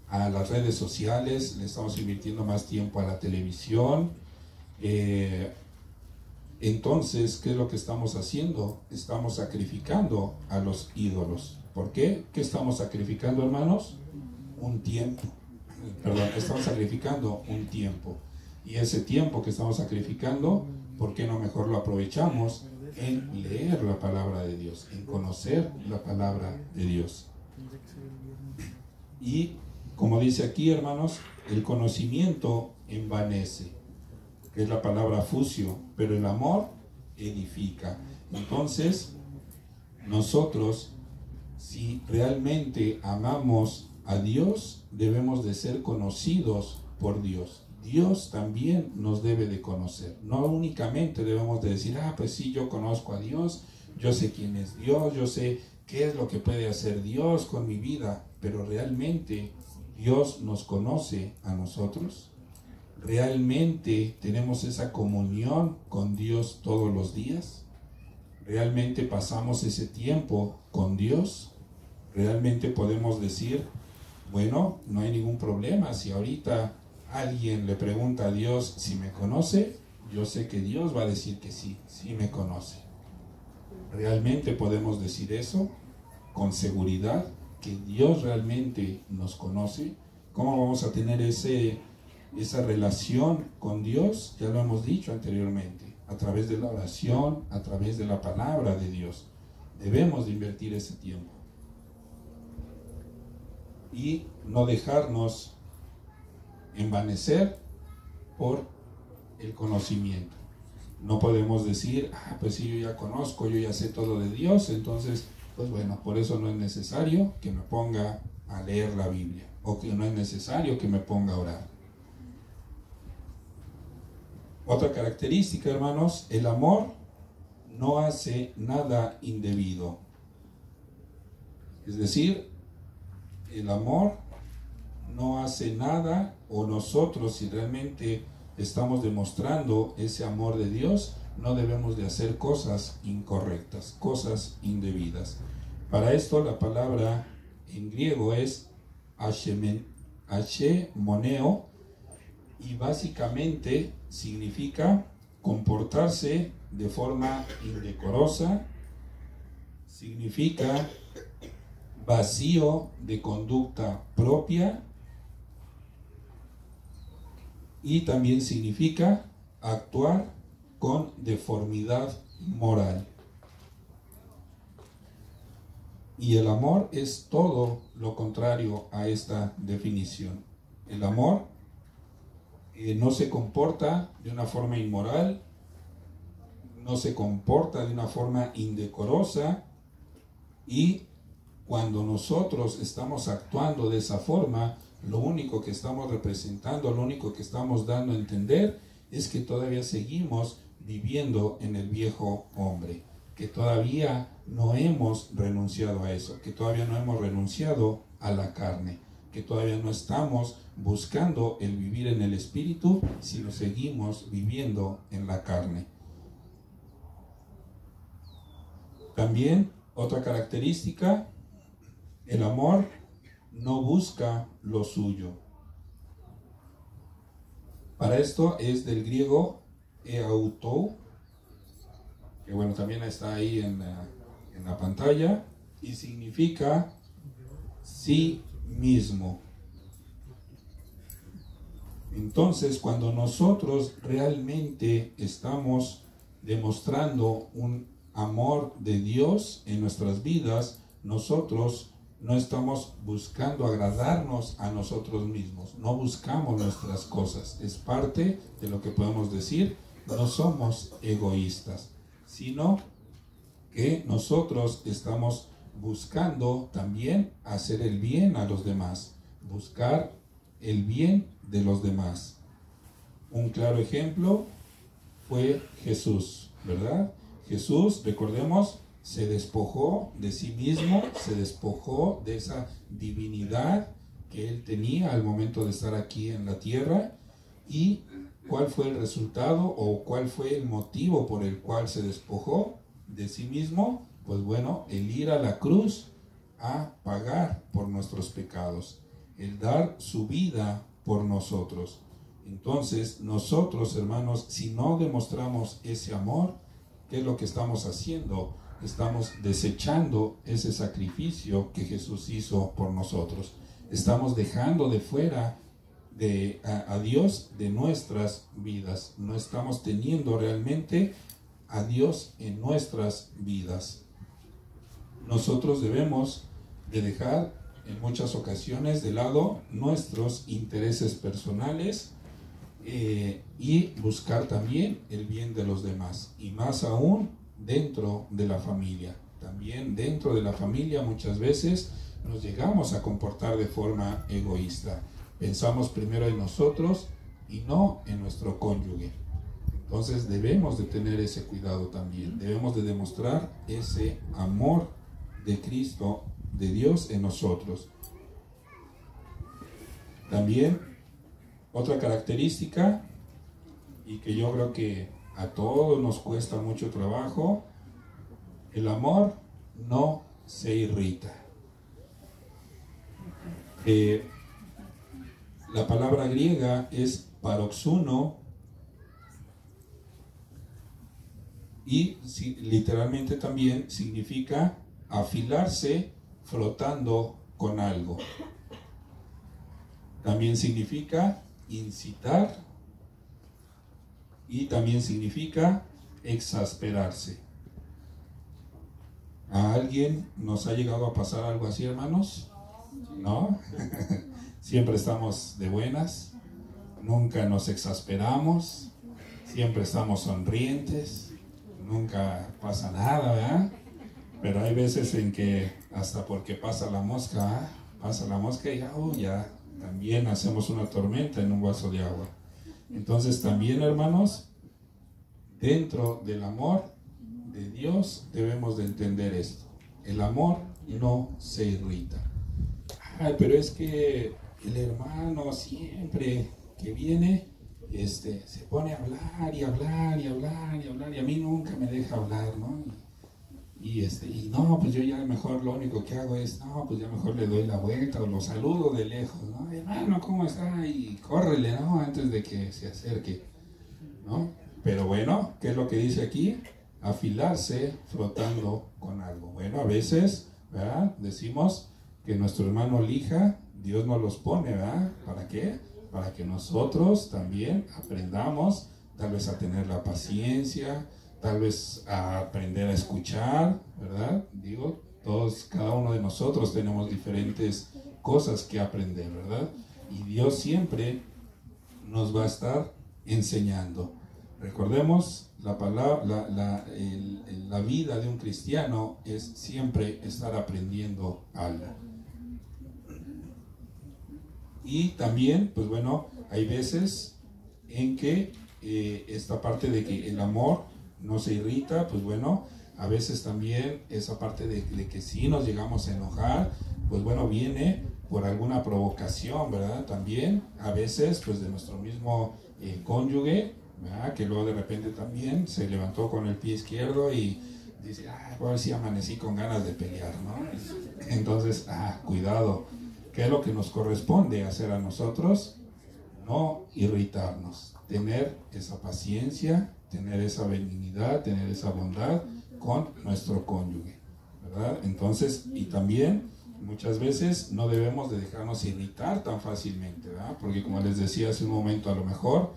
a las redes sociales, le estamos invirtiendo más tiempo a la televisión, entonces, ¿qué es lo que estamos haciendo? Estamos sacrificando a los ídolos. ¿Por qué? ¿Qué estamos sacrificando, hermanos? Un tiempo. Perdón, estamos sacrificando un tiempo. Y ese tiempo que estamos sacrificando, ¿por qué no mejor lo aprovechamos en leer la palabra de Dios, en conocer la palabra de Dios? Y como dice aquí, hermanos, el conocimiento envanece, que es la palabra fusio, pero el amor edifica. Entonces, nosotros, si realmente amamos a Dios, debemos de ser conocidos por Dios. Dios también nos debe de conocer. No únicamente debemos de decir, pues sí, yo conozco a Dios, yo sé quién es Dios, yo sé qué es lo que puede hacer Dios con mi vida, pero realmente Dios nos conoce a nosotros. ¿Realmente tenemos esa comunión con Dios todos los días? ¿Realmente pasamos ese tiempo con Dios? ¿Realmente podemos decir, bueno, no hay ningún problema, si ahorita alguien le pregunta a Dios si me conoce, yo sé que Dios va a decir que sí, sí me conoce? ¿Realmente podemos decir eso con seguridad? que Dios realmente nos conoce, cómo vamos a tener esa relación con Dios, ya lo hemos dicho anteriormente, a través de la oración, a través de la palabra de Dios. Debemos de invertir ese tiempo y no dejarnos envanecer por el conocimiento. No podemos decir, pues sí, yo ya conozco, yo ya sé todo de Dios, entonces, pues bueno, por eso no es necesario que me ponga a leer la Biblia, o que no es necesario que me ponga a orar. Otra característica, hermanos, el amor no hace nada indebido. Es decir, el amor no hace nada, o nosotros, si realmente estamos demostrando ese amor de Dios, no debemos de hacer cosas incorrectas, cosas indebidas. Para esto la palabra en griego es achemoneo, y básicamente significa comportarse de forma indecorosa, significa vacío de conducta propia, y también significa actuar con deformidad moral. Y el amor es todo lo contrario a esta definición. El amor no se comporta de una forma inmoral, no se comporta de una forma indecorosa, y cuando nosotros estamos actuando de esa forma, lo único que estamos representando, lo único que estamos dando a entender es que todavía seguimos viviendo en el viejo hombre, que todavía no hemos renunciado a eso, que todavía no hemos renunciado a la carne, que todavía no estamos buscando el vivir en el espíritu, sino seguimos viviendo en la carne. También otra característica, el amor no busca lo suyo. Para esto es del griego eautou, que bueno, también está ahí en la pantalla, y significa sí mismo. Entonces, cuando nosotros realmente estamos demostrando un amor de Dios en nuestras vidas, nosotros no estamos buscando agradarnos a nosotros mismos, no buscamos nuestras cosas. Es parte de lo que podemos decir, no somos egoístas, sino que nosotros estamos buscando también hacer el bien a los demás, buscar el bien de los demás. Un claro ejemplo fue Jesús, ¿verdad? Jesús, recordemos, se despojó de sí mismo, se despojó de esa divinidad que él tenía al momento de estar aquí en la tierra. ¿Y cuál fue el resultado o cuál fue el motivo por el cual se despojó de sí mismo? Pues bueno, el ir a la cruz a pagar por nuestros pecados, el dar su vida por nosotros. Entonces, nosotros, hermanos, si no demostramos ese amor, ¿qué es lo que estamos haciendo? Estamos desechando ese sacrificio que Jesús hizo por nosotros. Estamos dejando de fuera a Dios de nuestras vidas. No estamos teniendo realmente a Dios en nuestras vidas. Nosotros debemos de dejar en muchas ocasiones de lado nuestros intereses personales y buscar también el bien de los demás, y más aún dentro de la familia. También dentro de la familia muchas veces nos llegamos a comportar de forma egoísta. Pensamos primero en nosotros y no en nuestro cónyuge. Entonces debemos de tener ese cuidado también. Debemos de demostrar ese amor de Cristo, de Dios en nosotros. También otra característica, y que yo creo que a todos nos cuesta mucho trabajo, el amor no se irrita. La palabra griega es paroxuno, y literalmente también significa afilarse frotando con algo. También significa incitar y también significa exasperarse. ¿A alguien nos ha llegado a pasar algo así, hermanos? ¿No? Siempre estamos de buenas, nunca nos exasperamos, siempre estamos sonrientes, nunca pasa nada, ¿verdad? Pero hay veces en que hasta porque pasa la mosca, pasa la mosca y ya también hacemos una tormenta en un vaso de agua. Entonces también, hermanos, dentro del amor de Dios debemos de entender esto. El amor no se irrita. Ay, pero es que el hermano siempre que viene se pone a hablar y hablar y hablar y hablar y a mí nunca me deja hablar, ¿no? Y no, pues yo ya mejor lo único que hago es, no, pues ya mejor le doy la vuelta o lo saludo de lejos, ¿no? Hermano, ¿cómo está? Y córrele, ¿no? Antes de que se acerque, ¿no? Pero bueno, ¿qué es lo que dice aquí? Afilarse frotando con algo. Bueno, a veces, ¿verdad? Decimos que nuestro hermano lija, Dios nos los pone, ¿verdad? ¿Para qué? Para que nosotros también aprendamos, tal vez a tener la paciencia, tal vez a aprender a escuchar, ¿verdad? Digo, cada uno de nosotros tenemos diferentes cosas que aprender, ¿verdad? Y Dios siempre nos va a estar enseñando. Recordemos, la vida de un cristiano es siempre estar aprendiendo algo. Y también, pues bueno, hay veces en que esta parte de que el amor no se irrita, pues bueno, a veces también esa parte de que si nos llegamos a enojar, pues bueno, viene por alguna provocación, ¿verdad? También, a veces, pues de nuestro mismo cónyuge, ¿verdad? Que luego de repente también se levantó con el pie izquierdo y dice, a ver si amanecí con ganas de pelear, ¿no? Entonces, cuidado, ¿qué es lo que nos corresponde hacer a nosotros? No irritarnos, tener esa paciencia, tener esa benignidad, tener esa bondad con nuestro cónyuge, ¿verdad? Entonces, y también muchas veces no debemos de dejarnos irritar tan fácilmente, ¿verdad? Porque como les decía hace un momento, a lo mejor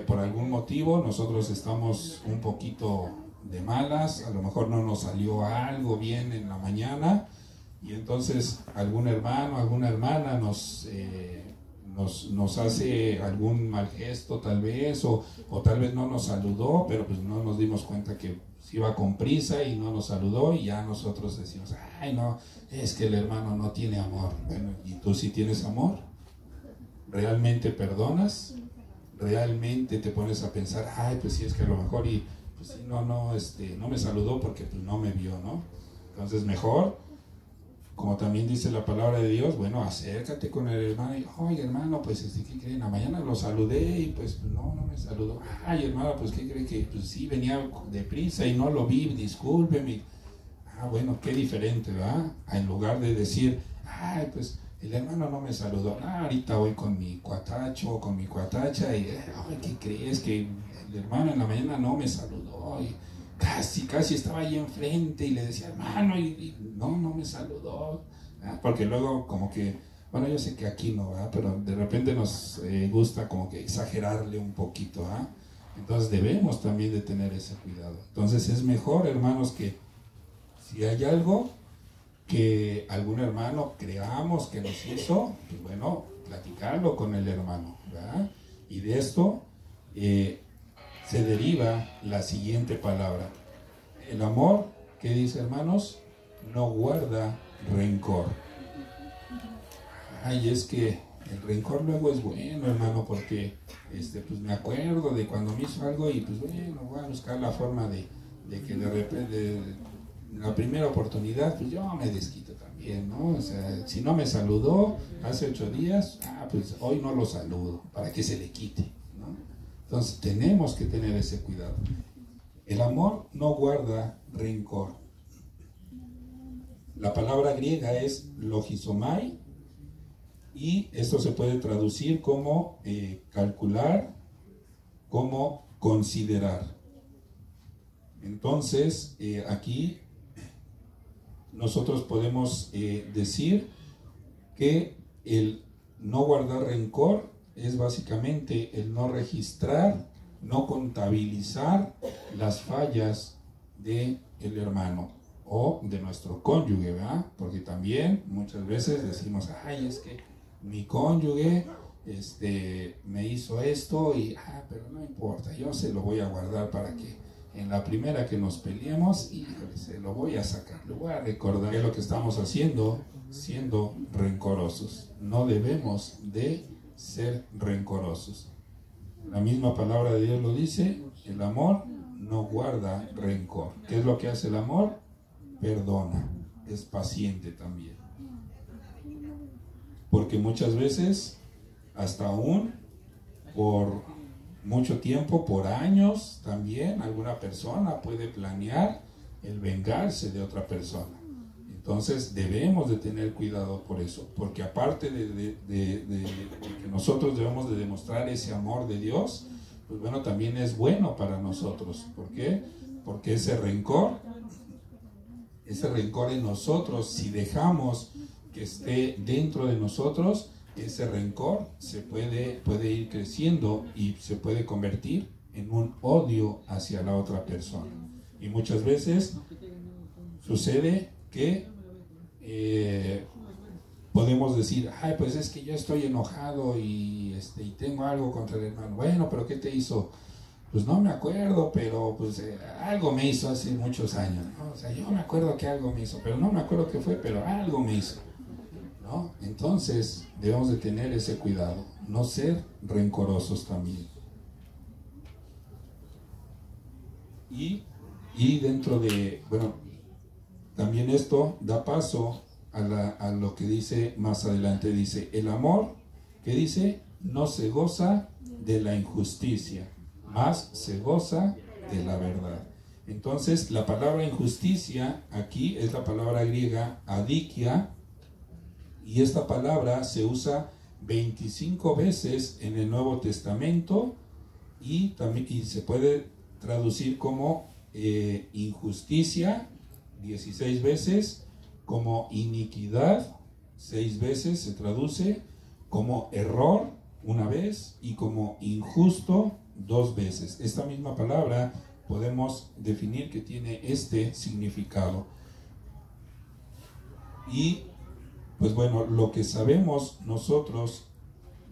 por algún motivo nosotros estamos un poquito de malas, a lo mejor no nos salió algo bien en la mañana y entonces algún hermano, alguna hermana nos hace algún mal gesto tal vez o tal vez no nos saludó, pero pues no nos dimos cuenta que iba con prisa y no nos saludó y ya nosotros decimos, ay no, es que el hermano no tiene amor. Bueno, ¿y tú sí tienes amor? ¿Realmente perdonas? ¿Realmente te pones a pensar, ay pues sí es que a lo mejor y pues sí, no me saludó porque pues no me vio, ¿no? Entonces mejor, como también dice la palabra de Dios, bueno, acércate con el hermano y, oye hermano, pues ¿qué creen? La mañana lo saludé y pues no me saludó. Ay hermano, pues ¿qué cree? Que pues sí venía deprisa y no lo vi, discúlpeme. Bueno, qué diferente, ¿verdad? En lugar de decir, ay pues el hermano no me saludó. Ahorita voy con mi cuatacho o con mi cuatacha y, ay, ¿qué crees? Que el hermano en la mañana no me saludó y casi estaba ahí enfrente y le decía, hermano, y no me saludó, ¿verdad? Porque luego como que, bueno, yo sé que aquí no, ¿verdad? Pero de repente nos gusta como que exagerarle un poquito, ¿verdad? Entonces debemos también de tener ese cuidado. Entonces es mejor, hermanos, que si hay algo que algún hermano creamos que nos hizo, pues bueno, platicarlo con el hermano, ¿verdad? Y de esto se deriva la siguiente palabra. El amor, ¿qué dice, hermanos? No guarda rencor. Ay, es que el rencor luego es bueno, hermano, porque pues me acuerdo de cuando me hizo algo y pues bueno, voy a buscar la forma de que de repente, la primera oportunidad, pues yo me desquito también, ¿no? O sea, si no me saludó hace 8 días, pues hoy no lo saludo, para que se le quite, ¿no? Entonces tenemos que tener ese cuidado. El amor no guarda rencor. La palabra griega es logizomai y esto se puede traducir como calcular, como considerar. Entonces, aquí nosotros podemos decir que el no guardar rencor es básicamente el no registrar, no contabilizar las fallas del hermano o de nuestro cónyuge, ¿verdad? Porque también muchas veces decimos, ay, es que mi cónyuge me hizo esto y, pero no importa, yo se lo voy a guardar para que en la primera que nos peleemos, híjole, se lo voy a sacar, le voy a recordar que lo que estamos haciendo, siendo rencorosos. No debemos de ser rencorosos. La misma palabra de Dios lo dice, el amor no guarda rencor. ¿Qué es lo que hace el amor? Perdona, es paciente también. Porque muchas veces, hasta aún por mucho tiempo, por años también, alguna persona puede planear el vengarse de otra persona. Entonces debemos de tener cuidado por eso, porque aparte de que nosotros debemos de demostrar ese amor de Dios, pues bueno, también es bueno para nosotros. ¿Por qué? Porque ese rencor en nosotros, si dejamos que esté dentro de nosotros, ese rencor se puede ir creciendo y se puede convertir en un odio hacia la otra persona. Y muchas veces sucede que podemos decir, ay, pues es que yo estoy enojado y tengo algo contra el hermano. Bueno, pero ¿qué te hizo? Pues no me acuerdo, pero pues algo me hizo hace muchos años, ¿no? O sea, yo me acuerdo que algo me hizo, pero no me acuerdo qué fue, pero algo me hizo, ¿no? Entonces debemos de tener ese cuidado, no ser rencorosos también. Y dentro de, bueno, también esto da paso a lo que dice más adelante. Dice, el amor, ¿qué dice? No se goza de la injusticia, más se goza de la verdad. Entonces, la palabra injusticia aquí es la palabra griega adikia, y esta palabra se usa 25 veces en el Nuevo Testamento y se puede traducir como injusticia 16 veces, como iniquidad 6 veces se traduce, como error una vez y como injusto 2 veces. Esta misma palabra podemos definir que tiene este significado. Y pues bueno, lo que sabemos nosotros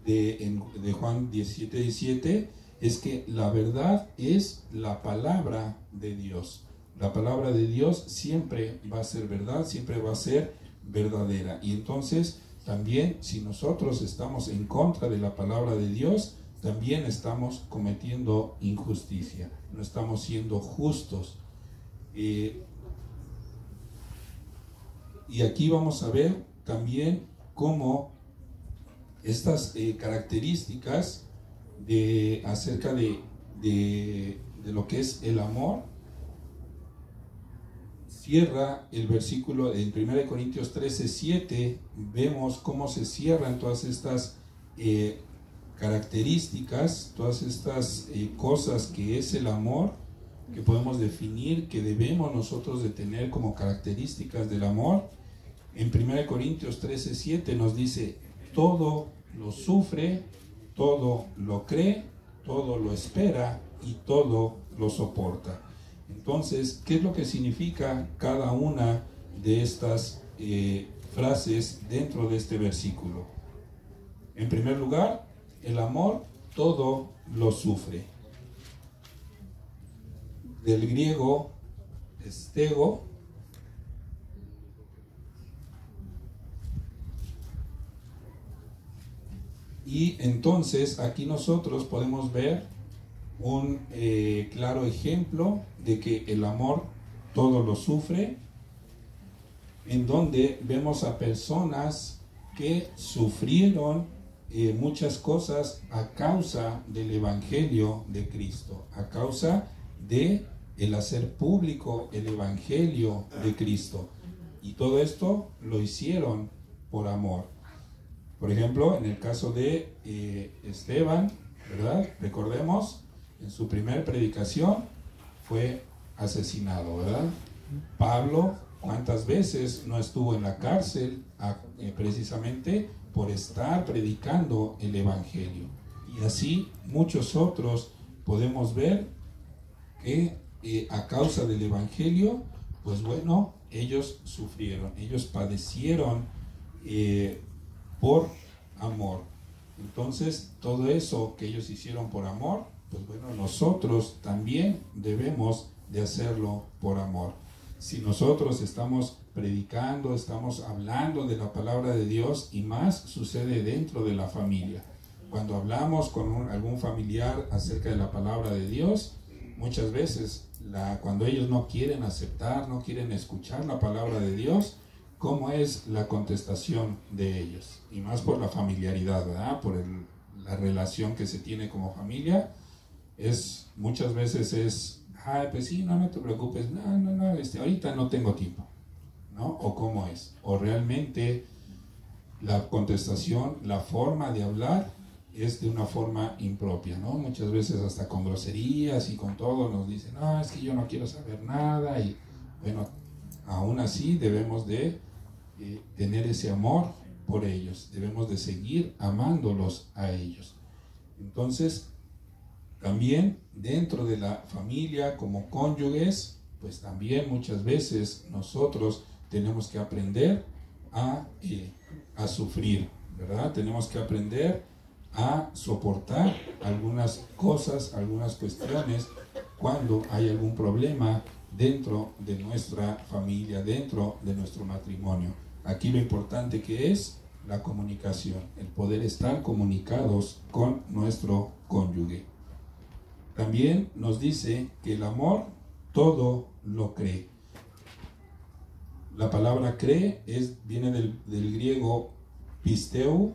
de Juan 17:17 es que la verdad es la palabra de Dios. La palabra de Dios siempre va a ser verdad, siempre va a ser verdadera. Y entonces también si nosotros estamos en contra de la palabra de Dios, también estamos cometiendo injusticia, no estamos siendo justos. Y aquí vamos a ver también cómo estas características acerca de lo que es el amor, cierra el versículo en 1 Corintios 13:7, vemos cómo se cierran todas estas características, todas estas cosas que es el amor, que podemos definir, que debemos nosotros de tener como características del amor. En 1 Corintios 13:7 nos dice, todo lo sufre, todo lo cree, todo lo espera y todo lo soporta. Entonces, ¿qué es lo que significa cada una de estas frases dentro de este versículo? En primer lugar, el amor todo lo sufre. Del griego estego, y entonces aquí nosotros podemos ver un claro ejemplo de que el amor todo lo sufre, en donde vemos a personas que sufrieron muchas cosas a causa del Evangelio de Cristo, a causa de el hacer público el Evangelio de Cristo, y todo esto lo hicieron por amor. Por ejemplo, en el caso de Esteban, ¿verdad? Recordemos, en su primer predicación fue asesinado, ¿verdad? Pablo, ¿cuántas veces no estuvo en la cárcel precisamente por estar predicando el Evangelio. Y así muchos otros podemos ver que a causa del Evangelio, pues bueno, ellos sufrieron, ellos padecieron por amor. Entonces, todo eso que ellos hicieron por amor, pues bueno, nosotros también debemos de hacerlo por amor. Si nosotros estamos predicando, estamos hablando de la palabra de Dios, y más sucede dentro de la familia. Cuando hablamos con algún familiar acerca de la palabra de Dios, muchas veces cuando ellos no quieren aceptar, no quieren escuchar la palabra de Dios, ¿cómo es la contestación de ellos? Y más por la familiaridad, ¿verdad? Por la relación que se tiene como familia. Muchas veces es, ay, pues sí, no te preocupes, no, ahorita no tengo tiempo, ¿no? O cómo es, o realmente la contestación, la forma de hablar es de una forma impropia, ¿no? Muchas veces hasta con groserías y con todo nos dicen, no, es que yo no quiero saber nada. Y bueno, aún así debemos de tener ese amor por ellos, debemos de seguir amándolos a ellos. Entonces, también dentro de la familia como cónyuges, pues también muchas veces nosotros tenemos que aprender a sufrir, ¿verdad? Tenemos que aprender a soportar algunas cosas, algunas cuestiones cuando hay algún problema dentro de nuestra familia, dentro de nuestro matrimonio. Aquí lo importante que es la comunicación, el poder estar comunicados con nuestro cónyuge. También nos dice que el amor todo lo cree. La palabra cree viene del griego pisteu,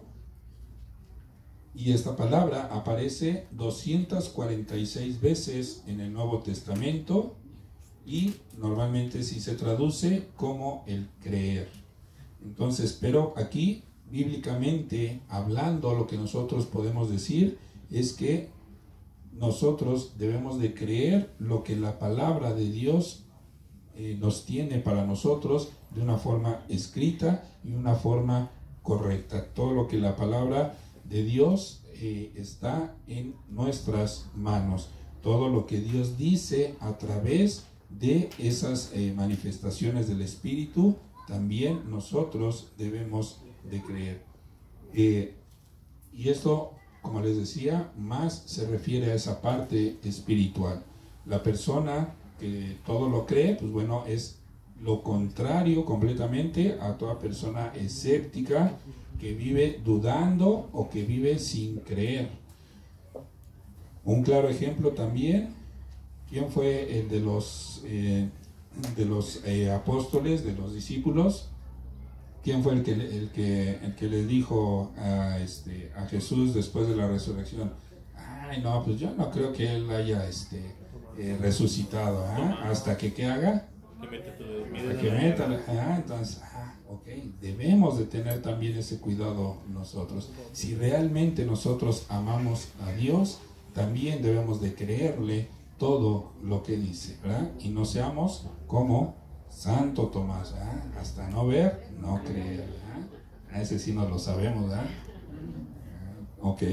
y esta palabra aparece 246 veces en el Nuevo Testamento, y normalmente sí se traduce como el creer. Entonces, pero aquí, bíblicamente hablando, lo que nosotros podemos decir es que nosotros debemos de creer lo que la palabra de Dios nos tiene para nosotros de una forma escrita y una forma correcta. Todo lo que la palabra de Dios está en nuestras manos. Todo lo que Dios dice a través de esas manifestaciones del Espíritu, también nosotros debemos de creer. Y esto, como les decía, más se refiere a esa parte espiritual. La persona que todo lo cree, pues bueno, es lo contrario completamente a toda persona escéptica que vive dudando o que vive sin creer. Un claro ejemplo también, ¿quién fue el de los apóstoles, de los discípulos? ¿Quién fue el que le dijo a Jesús después de la resurrección? Ay, no, pues yo no creo que él haya resucitado, hasta que ¿qué haga? Que meta. Entonces, ok, debemos de tener también ese cuidado nosotros. Si realmente nosotros amamos a Dios, también debemos de creerle todo lo que dice, ¿verdad? Y no seamos como Santo Tomás, ¿verdad? Hasta no ver, no creer, ¿verdad? A ese sí nos lo sabemos, ¿verdad? Ok,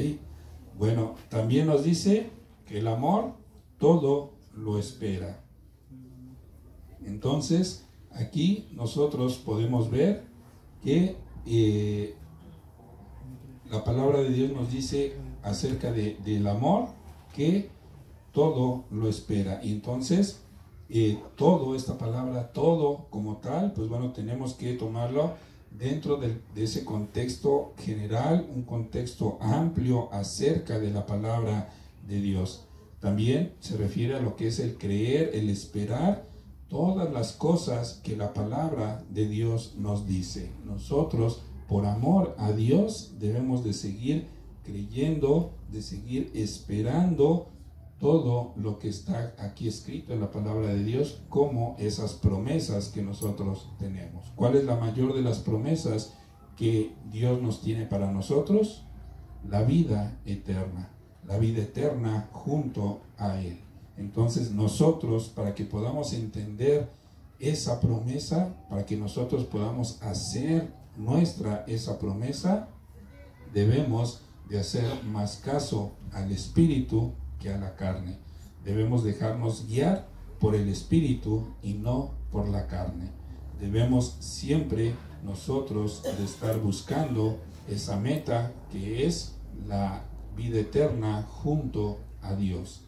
bueno, también nos dice que el amor todo lo espera. Entonces, aquí nosotros podemos ver que la palabra de Dios nos dice acerca del amor que todo lo espera. Y entonces, todo, esta palabra, todo como tal, pues bueno, tenemos que tomarlo dentro de ese contexto general, un contexto amplio acerca de la palabra de Dios. También se refiere a lo que es el creer, el esperar todas las cosas que la palabra de Dios nos dice. Nosotros, por amor a Dios, debemos de seguir creyendo, de seguir esperando todo lo que está aquí escrito en la palabra de Dios, como esas promesas que nosotros tenemos. ¿Cuál es la mayor de las promesas que Dios nos tiene para nosotros? La vida eterna junto a Él. Entonces nosotros, para que podamos entender esa promesa, para que nosotros podamos hacer nuestra esa promesa, debemos de hacer más caso al Espíritu que a la carne. Debemos dejarnos guiar por el Espíritu y no por la carne. Debemos siempre nosotros de estar buscando esa meta que es la vida eterna junto a Dios.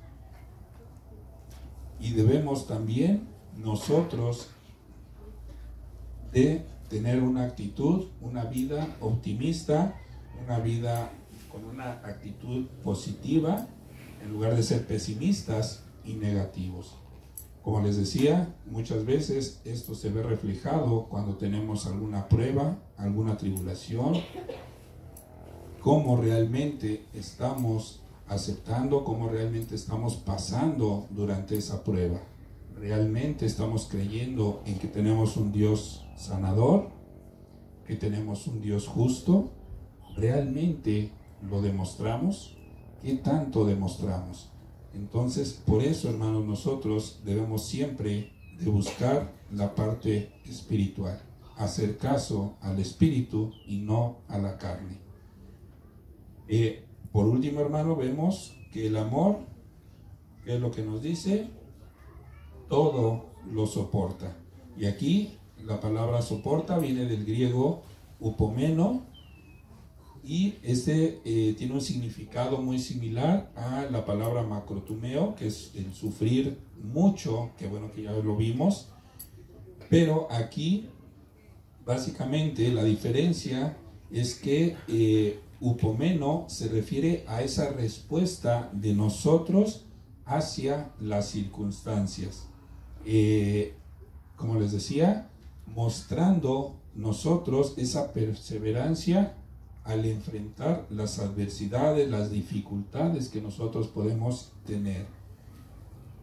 Y debemos también nosotros de tener una actitud, una vida optimista, una vida con una actitud positiva, en lugar de ser pesimistas y negativos. Como les decía, muchas veces esto se ve reflejado cuando tenemos alguna prueba, alguna tribulación, cómo realmente estamos aceptando, cómo realmente estamos pasando durante esa prueba. Realmente estamos creyendo en que tenemos un Dios sanador, que tenemos un Dios justo. ¿Realmente lo demostramos? ¿Qué tanto demostramos? Entonces, por eso, hermanos, nosotros debemos siempre de buscar la parte espiritual, hacer caso al Espíritu y no a la carne. Por último, hermano, vemos que el amor, ¿qué es lo que nos dice? Todo lo soporta. Y aquí la palabra soporta viene del griego upomeno, y tiene un significado muy similar a la palabra macrotumeo, que es el sufrir mucho, que bueno que ya lo vimos, pero aquí básicamente la diferencia es que upomeno se refiere a esa respuesta de nosotros hacia las circunstancias, como les decía, mostrando nosotros esa perseverancia al enfrentar las adversidades, las dificultades que nosotros podemos tener.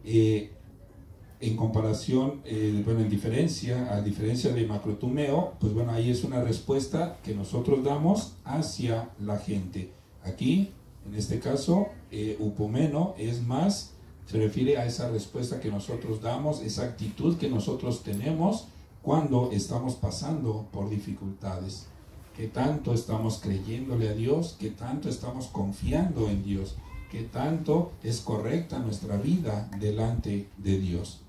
En comparación, a diferencia de macrotumeo, pues bueno, ahí es una respuesta que nosotros damos hacia la gente. Aquí, en este caso, upomeno es más, se refiere a esa respuesta que nosotros damos, esa actitud que nosotros tenemos cuando estamos pasando por dificultades. ¿Qué tanto estamos creyéndole a Dios? ¿Qué tanto estamos confiando en Dios? ¿Qué tanto es correcta nuestra vida delante de Dios?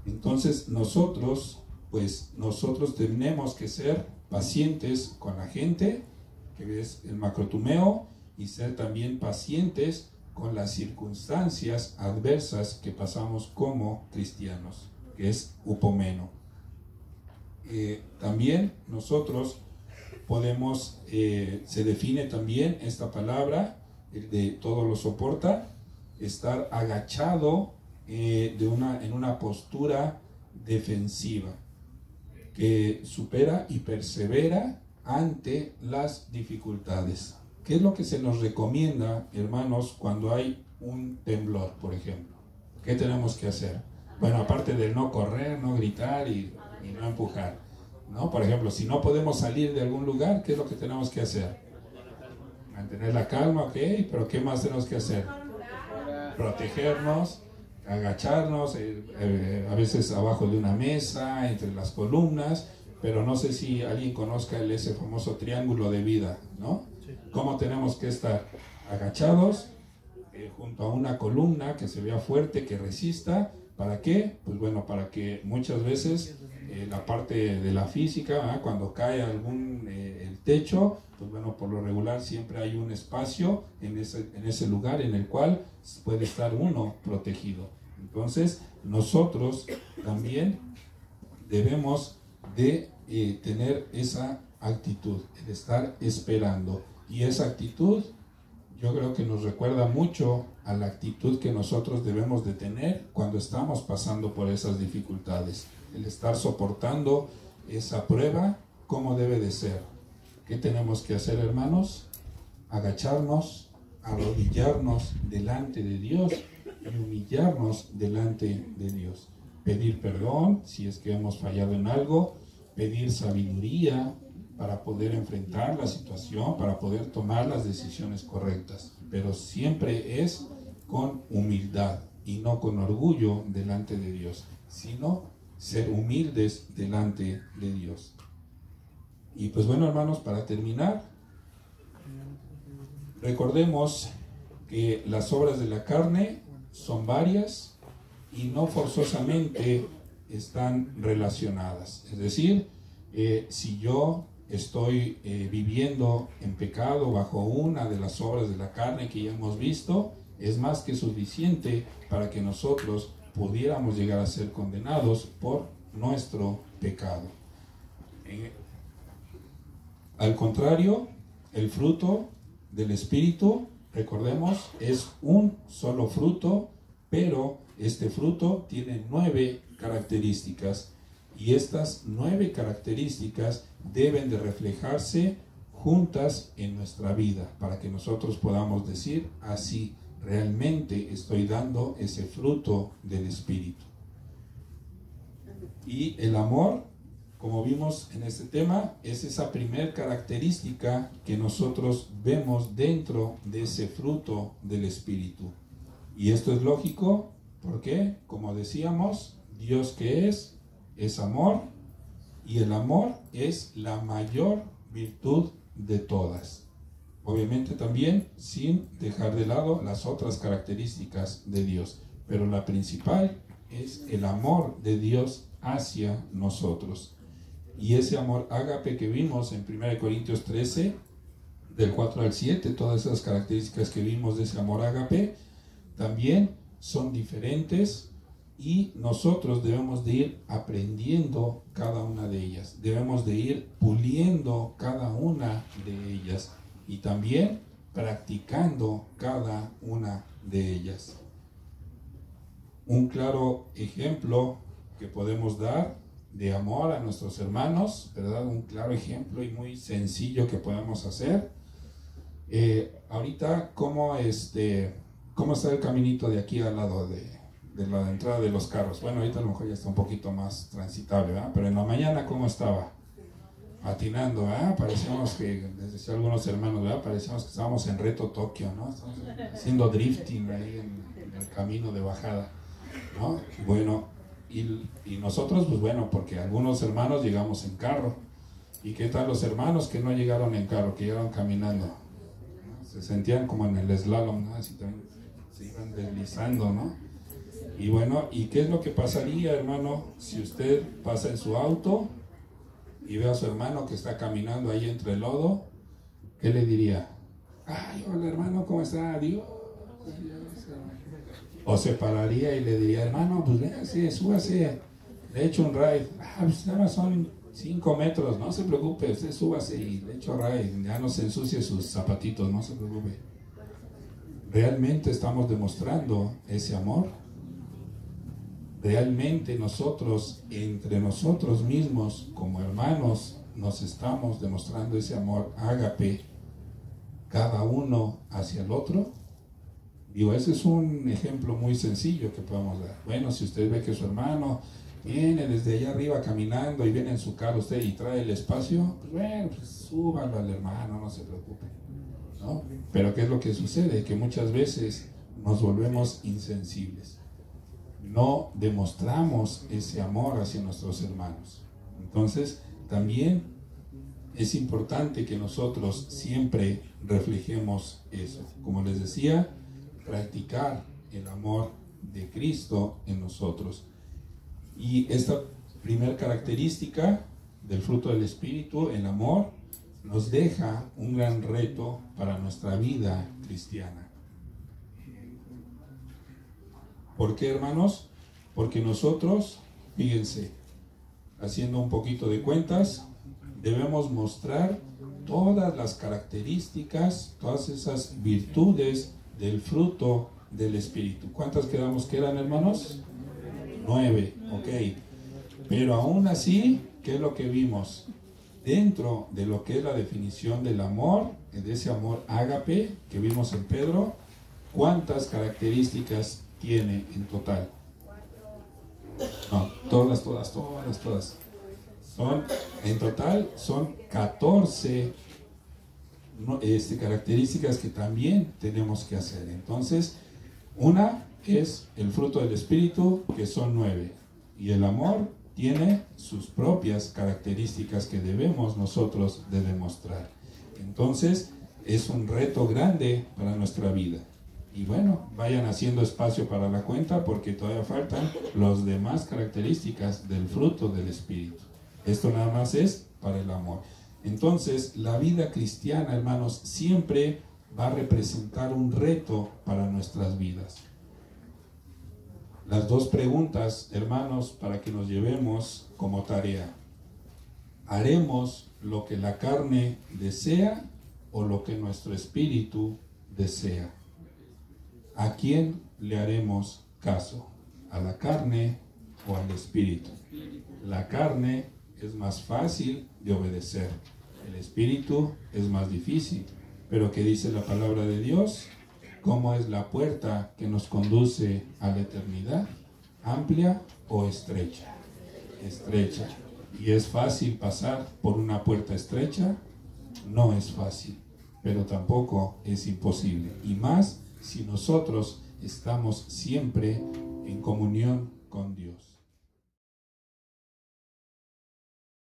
Entonces nosotros tenemos que ser pacientes con la gente, que es el macrotumeo, y ser también pacientes con las circunstancias adversas que pasamos como cristianos, que es upomeno. También nosotros podemos, se define también esta palabra, de todo lo soporta, estar agachado en una postura defensiva, que supera y persevera ante las dificultades. ¿Qué es lo que se nos recomienda, hermanos, cuando hay un temblor, por ejemplo? ¿Qué tenemos que hacer? Bueno, aparte de no correr, no gritar y no empujar, ¿no? Por ejemplo, si no podemos salir de algún lugar, ¿qué es lo que tenemos que hacer? Mantener la calma, ok, pero ¿qué más tenemos que hacer? Protegernos, agacharnos, a veces abajo de una mesa, entre las columnas, pero no sé si alguien conozca ese famoso triángulo de vida, ¿no? ¿Cómo tenemos que estar? Agachados, junto a una columna que se vea fuerte, que resista. ¿Para qué? Pues bueno, para que muchas veces la parte de la física, cuando cae el techo, pues bueno, por lo regular siempre hay un espacio en ese lugar en el cual puede estar uno protegido. Entonces, nosotros también debemos de tener esa actitud, de estar esperando. Y esa actitud, yo creo que nos recuerda mucho a la actitud que nosotros debemos de tener cuando estamos pasando por esas dificultades. El estar soportando esa prueba, ¿cómo debe de ser? ¿Qué tenemos que hacer, hermanos? Agacharnos, arrodillarnos delante de Dios y humillarnos delante de Dios. Pedir perdón si es que hemos fallado en algo, pedir sabiduría para poder enfrentar la situación, para poder tomar las decisiones correctas. Pero siempre es con humildad y no con orgullo delante de Dios, sino ser humildes delante de Dios. Y pues bueno, hermanos, para terminar, recordemos que las obras de la carne son varias y no forzosamente están relacionadas. Es decir, si yo estoy viviendo en pecado bajo una de las obras de la carne que ya hemos visto, es más que suficiente para que nosotros pudiéramos llegar a ser condenados por nuestro pecado. Al contrario, el fruto del Espíritu, recordemos, es un solo fruto, pero este fruto tiene 9 características, y estas 9 características deben de reflejarse juntas en nuestra vida, para que nosotros podamos decir, así, realmente estoy dando ese fruto del Espíritu. Y el amor, como vimos en este tema, es esa primer característica que nosotros vemos dentro de ese fruto del Espíritu. Y esto es lógico, porque, como decíamos, Dios que es amor, y el amor es la mayor virtud de todas. Obviamente también sin dejar de lado las otras características de Dios, pero la principal es el amor de Dios hacia nosotros. Y ese amor ágape que vimos en 1 Corintios 13, del 4 al 7, todas esas características que vimos de ese amor ágape, también son diferentes, y nosotros debemos de ir aprendiendo cada una de ellas, debemos de ir puliendo cada una de ellas, y también practicando cada una de ellas. Un claro ejemplo que podemos dar de amor a nuestros hermanos, ¿verdad? Un claro ejemplo y muy sencillo que podemos hacer. Ahorita, ¿cómo está el caminito de aquí al lado de la entrada de los carros? Bueno, ahorita a lo mejor ya está un poquito más transitable, ¿verdad? Pero en la mañana, ¿cómo estaba? Patinando, ¿verdad? Parecíamos que, les decía algunos hermanos, ¿verdad? Parecíamos que estábamos en Reto Tokio, ¿no? Estábamos haciendo drifting ahí en el camino de bajada, ¿no? Bueno, y nosotros, pues bueno, porque algunos hermanos llegamos en carro. ¿Y qué tal los hermanos que no llegaron en carro, que llegaron caminando? ¿No? Se sentían como en el slalom, ¿no? Así también se iban deslizando, ¿no? Y bueno, ¿y qué es lo que pasaría, hermano, si usted pasa en su auto y ve a su hermano que está caminando ahí entre el lodo? ¿Qué le diría? Ay, hola hermano, ¿cómo está? Adiós. O se pararía y le diría, hermano, pues véngase, súbase, le echo un ride. Pues nada más son 5 metros, no se preocupe, usted súbase y le echo ride, ya no se ensucie sus zapatitos, no se preocupe. ¿Realmente estamos demostrando ese amor? ¿Realmente nosotros, entre nosotros mismos, como hermanos, nos estamos demostrando ese amor ágape, cada uno hacia el otro? Digo, ese es un ejemplo muy sencillo que podemos dar. Bueno, si usted ve que su hermano viene desde allá arriba caminando y viene en su carro usted y trae el espacio, pues bueno, pues súbalo al hermano, no se preocupe, ¿no? Pero ¿qué es lo que sucede? Que muchas veces nos volvemos insensibles. No demostramos ese amor hacia nuestros hermanos. Entonces, también es importante que nosotros siempre reflejemos eso. Como les decía, practicar el amor de Cristo en nosotros. Y esta primera característica del fruto del Espíritu, el amor, nos deja un gran reto para nuestra vida cristiana. ¿Por qué, hermanos? Porque nosotros, fíjense, haciendo un poquito de cuentas, debemos mostrar todas las características, todas esas virtudes del fruto del Espíritu. ¿Cuántas quedamos que eran, hermanos? 9, ok. Pero aún así, ¿qué es lo que vimos? Dentro de lo que es la definición del amor, de ese amor ágape que vimos en Pedro, ¿cuántas características tiene en total? No, todas. En total son 14 características que también tenemos que hacer. Entonces, una es el fruto del Espíritu, que son 9, y el amor tiene sus propias características que debemos nosotros de demostrar. Entonces, es un reto grande para nuestra vida. Y bueno, vayan haciendo espacio para la cuenta porque todavía faltan las demás características del fruto del Espíritu. Esto nada más es para el amor. Entonces, la vida cristiana, hermanos, siempre va a representar un reto para nuestras vidas. Las dos preguntas, hermanos, para que nos llevemos como tarea. ¿Haremos lo que la carne desea o lo que nuestro espíritu desea? ¿A quién le haremos caso? ¿A la carne o al espíritu? La carne es más fácil de obedecer. El espíritu es más difícil. Pero ¿qué dice la palabra de Dios? ¿Cómo es la puerta que nos conduce a la eternidad? ¿Amplia o estrecha? Estrecha. ¿Y es fácil pasar por una puerta estrecha? No es fácil, pero tampoco es imposible. Y más si nosotros estamos siempre en comunión con Dios.